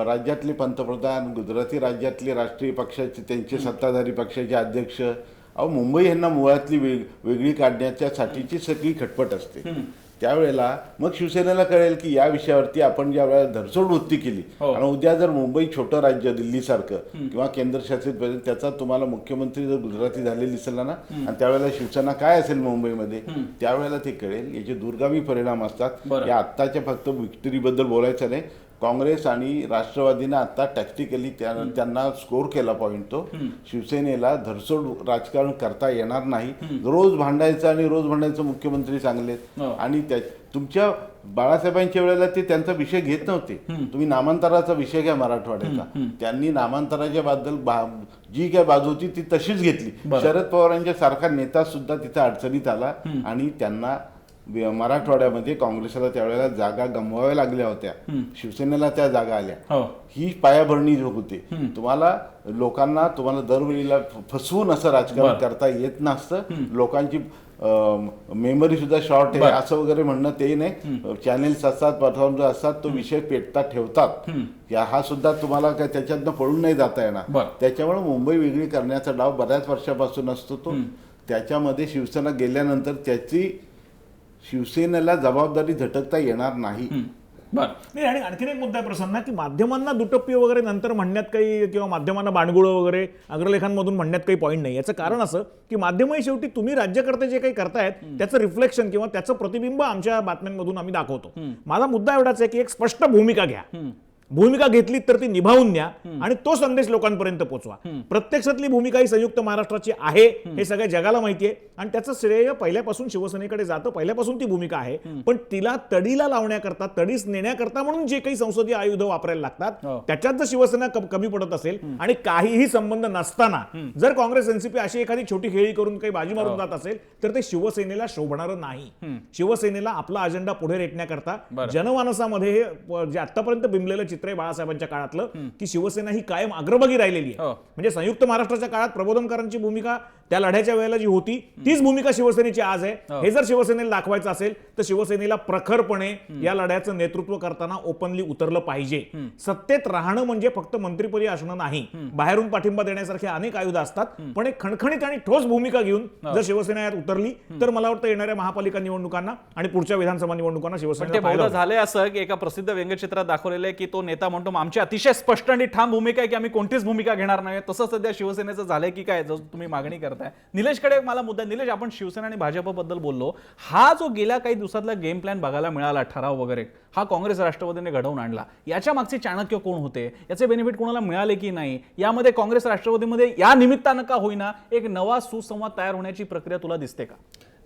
E: राज्यातले पंतप्रधान, गुजराती राज्यातले राष्ट्रीय पक्षाचे त्यांचे सत्ताधारी पक्षाचे अध्यक्ष, अहो मुंबई यांना मुळातली वेगळी काढण्याच्यासाठीची सगळी खटपट असते. त्यावेळेला मग शिवसेनेला कळेल की या विषयावरती आपण ज्या वेळेला धरसोड वृत्ती केली आणि उद्या जर मुंबई छोटं राज्य दिल्लीसारखं किंवा केंद्रशासित प्रदेश, त्याचा तुम्हाला मुख्यमंत्री जर गुजराती झालेली दिसला ना, आणि त्यावेळेला शिवसेना काय असेल मुंबईमध्ये, त्यावेळेला ते कळेल. याचे दूरगामी परिणाम असतात. या आत्ताच्या फक्त विक्टरीबद्दल बोलायचं नाही. काँग्रेस आणि राष्ट्रवादीनं आता टॅक्टिकली त्यांना स्कोर केला पॉईंट. तो शिवसेनेला धरसोड राजकारण करता येणार नाही. रोज भांडायचं मुख्यमंत्री चांगले आणि तुमच्या बाळासाहेबांच्या वेळेला ते त्यांचा विषय घेत नव्हते. तुम्ही नामांतराचा विषय घ्या मराठवाड्याचा, त्यांनी नामांतराच्या बद्दल जी काय बाजू होती ती तशीच घेतली. शरद पवारांच्या सारखा नेता सुद्धा तिथे अडचणीत आला आणि त्यांना मराठवाड्यामध्ये काँग्रेसला त्यावेळेला जागा गमवाव्या लागल्या होत्या, शिवसेनेला त्या जागा आल्या. ही पायाभरणी होती. लोकांना दरवेळीला फसवून असं राजकारण करता येत नसतं. लोकांची मेमरी सुद्धा शॉर्ट आहे असं वगैरे म्हणणं ते नाही. चॅनेल्स असतात, परफॉर्मन्स असतात, तो विषय पेटतात ठेवतात. हा सुद्धा तुम्हाला काय त्याच्यातनं पळून नाही जाता येणार. त्याच्यामुळे मुंबई वेगळी करण्याचा डाव बऱ्याच वर्षापासून असतो तो. त्याच्यामध्ये शिवसेना गेल्यानंतर त्याची शिवसेनेला जबाबदारी झटकता येणार नाही.
B: नाही. आणि आणखीन एक मुद्दा आहे प्रसन्न, की माध्यमांना दुटप्पी वगैरे नंतर म्हणण्यात काही, किंवा माध्यमांना बाणगुळं वगैरे अग्रलेखांमधून म्हणण्यात काही पॉईंट नाही. याचं कारण असं की माध्यमही शेवटी तुम्ही राज्यकर्ते जे काही करतायत त्याचं रिफ्लेक्शन किंवा त्याचं प्रतिबिंब आमच्या बातम्यांमधून आम्ही दाखवतो. माझा मुद्दा एवढाच आहे की एक स्पष्ट भूमिका घ्या. भूमिका घेतली तर ती निभावून न्या आणि तो संदेश लोकांपर्यंत पोहोचवा. प्रत्यक्षातली भूमिका ही संयुक्त महाराष्ट्राची आहे हे सगळ्या जगाला माहिती आहे आणि त्याचं श्रेय पहिल्यापासून शिवसेनेकडे जातं. पहिल्यापासून ती भूमिका आहे, पण तिला तडीला लावण्याकरता, तडीस नेण्याकरता म्हणून जे काही संसदीय आयुध वापरायला लागतात त्याच्यात जर शिवसेना कमी पडत असेल आणि काहीही संबंध नसताना जर काँग्रेस एनसीपी अशी एखादी छोटी खेळी करून काही बाजी मारून जात असेल तर ते शिवसेनेला शोभणारं नाही. शिवसेनेला आपला अजेंडा पुढे रेटण्याकरता जनमानसामध्ये जे आतापर्यंत बिंबलेलं चित्र आहे बाळासाहेबांच्या काळातलं, की शिवसेना ही कायम अग्रभागी राहिलेली आहे. म्हणजे संयुक्त महाराष्ट्राच्या काळात प्रबोधनकारांची भूमिका त्या लढ्याच्या वेळेला जी होती तीच भूमिका शिवसेनेची आज आहे. हे जर शिवसेनेला दाखवायचं असेल तर शिवसेनेला प्रखरपणे या लढ्याचं नेतृत्व करताना ओपनली उतरलं पाहिजे. सत्तेत राहणं म्हणजे फक्त मंत्रिपदी असणं नाही, बाहेरून पाठिंबा देण्यासारखे अनेक आयुध असतात. पण एक खणखणीत आणि ठोस भूमिका घेऊन जर शिवसेना यात उतरली तर मला वाटतं येणाऱ्या महापालिका निवडणुकांना आणि पुढच्या विधानसभा निवडणुकांना शिवसेना
A: झालंय असं की एका प्रसिद्ध व्यंगचित्रात दाखवलेलं आहे की तो नेता म्हणतो आमची अतिशय स्पष्ट आणि ठाम भूमिका आहे की आम्ही कोणतीच भूमिका घेणार नाही. तसं सध्या शिवसेनेचं झालंय की काय, जो तुम्ही मागणी करताय. निलेशकडे मला मुद्दा, निलेश आपण शिवसेना आणि भाजपबद्दल बोललो, हा जो गेल्या काही दिवसातला गेम प्लॅन बघायला मिळाला, ठराव वगैरे हा काँग्रेस राष्ट्रवादीने घडवून आणला, याच्या मागचे चाणक्य कोण होते, याचे बेनिफिट कोणाला मिळाले की नाही, यामध्ये काँग्रेस राष्ट्रवादीमध्ये या निमित्तानं का होईना एक नवा सुसंवाद तयार होण्याची प्रक्रिया तुला दिसते का?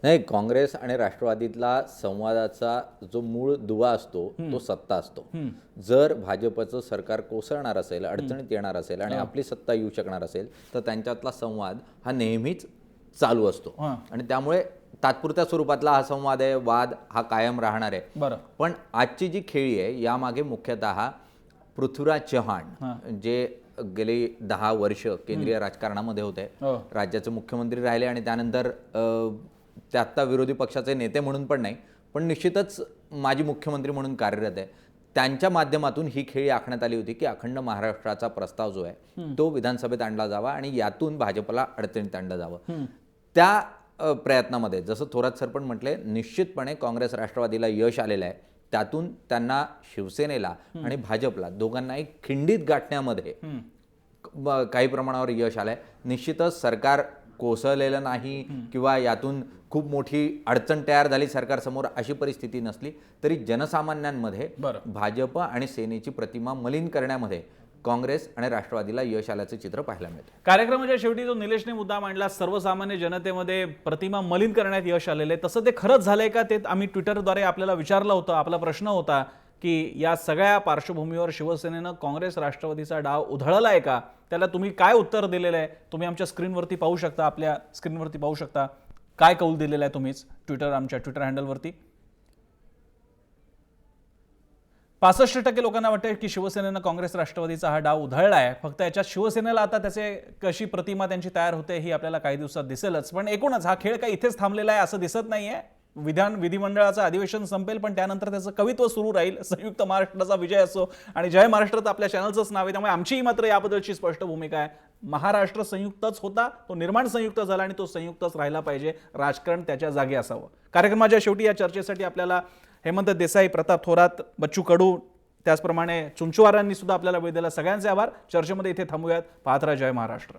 F: नाही, काँग्रेस आणि राष्ट्रवादीतला संवादाचा जो मूळ दुवा असतो तो सत्ता असतो. जर भाजपचं सरकार कोसळणार असेल, अडचणीत येणार असेल आणि आपली सत्ता येऊ शकणार असेल तर त्यांच्यातला संवाद हा नेहमीच चालू असतो आणि त्यामुळे तात्पुरत्या स्वरूपातला हा संवाद आहे, वाद हा कायम राहणार आहे. पण आजची जी खेळी आहे यामागे मुख्यतः पृथ्वीराज चव्हाण जे गेली 10 वर्ष केंद्रीय राजकारणामध्ये होते, राज्याचे मुख्यमंत्री राहिले आणि त्यानंतर ते आत्ता विरोधी पक्षाचे नेते म्हणून पण नाही पण निश्चितच माजी मुख्यमंत्री म्हणून कार्यरत आहे. त्यांच्या माध्यमातून ही खेळी आखण्यात आली होती की अखंड महाराष्ट्राचा प्रस्ताव जो आहे तो विधानसभेत आणला जावा आणि यातून भाजपला अडचणीत आणलं जावं. त्या प्रयत्नामध्ये जसं थोरात सर पण म्हटले, निश्चितपणे काँग्रेस राष्ट्रवादीला यश आलेलं आहे. त्यातून त्यांना शिवसेनेला आणि भाजपला दोघांनाही खिंडीत गाठण्यामध्ये काही प्रमाणावर यश आलंय. निश्चितच सरकार कोसळलेलं नाही किंवा यातून खूप मोठी अडचण तयार झाली सरकारसमोर अशी परिस्थिती नसली तरी जनसामान्यांमध्ये भाजप आणि सेनेची प्रतिमा मलिन करण्यामध्ये काँग्रेस आणि राष्ट्रवादीला यश आल्याचं चित्र पाहायला मिळतं.
A: कार्यक्रमाच्या शेवटी जो निलेशने मुद्दा मांडला, सर्वसामान्य जनतेमध्ये प्रतिमा मलिन करण्यात यश आलेलं आहे, तसं ते खरंच झालंय का ते आम्ही ट्विटरद्वारे आपल्याला विचारलं होतं. आपला प्रश्न होता की या सगळ्या पार्श्वभूमीवर शिवसेनेनं काँग्रेस राष्ट्रवादीचा डाव उधळलाय का? त्याला तुम्ही काय उत्तर दिलेलं आहे तुम्ही आमच्या स्क्रीनवरती पाहू शकता, आपल्या स्क्रीनवरती पाहू शकता. काय कौल दिलेला आहे तुम्हीच आमच्या ट्विटर हँडलवरती. 65% लोकांना वाटतं की शिवसेनेनं काँग्रेस राष्ट्रवादीचा हा डाव उधळला आहे. फक्त याच्यात शिवसेनेला आता त्याचे कशी प्रतिमा त्यांची तयार होते ही आपल्याला काही दिवसात दिसेलच. पण एकूणच हा खेळ काही इथेच थांबलेला आहे असं दिसत नाहीये. विधिमंडळाचं अधिवेशन संपेल पण त्यानंतर त्याचं कवित्व सुरू राहील. संयुक्त महाराष्ट्राचा विजय असो आणि जय महाराष्ट्र तर आपल्या चॅनलचंच नाव आहे, त्यामुळे आमचीही मात्र याबद्दलची स्पष्ट भूमिका आहे. महाराष्ट्र संयुक्तच होता, तो निर्माण संयुक्त झाला आणि तो संयुक्तच राहिला पाहिजे. राजकारण त्याच्या जागी असावं. कार्यक्रमाच्या शेवटी या चर्चेसाठी आपल्याला हेमंत देसाई, प्रताप थोरात, बच्चू कडू, त्याचप्रमाणे चुंचुवारांनी सुद्धा आपल्याला वेळ दिला. सगळ्यांचे आभार. चर्चेमध्ये इथे थांबूयात. पाहत राहा जय महाराष्ट्र.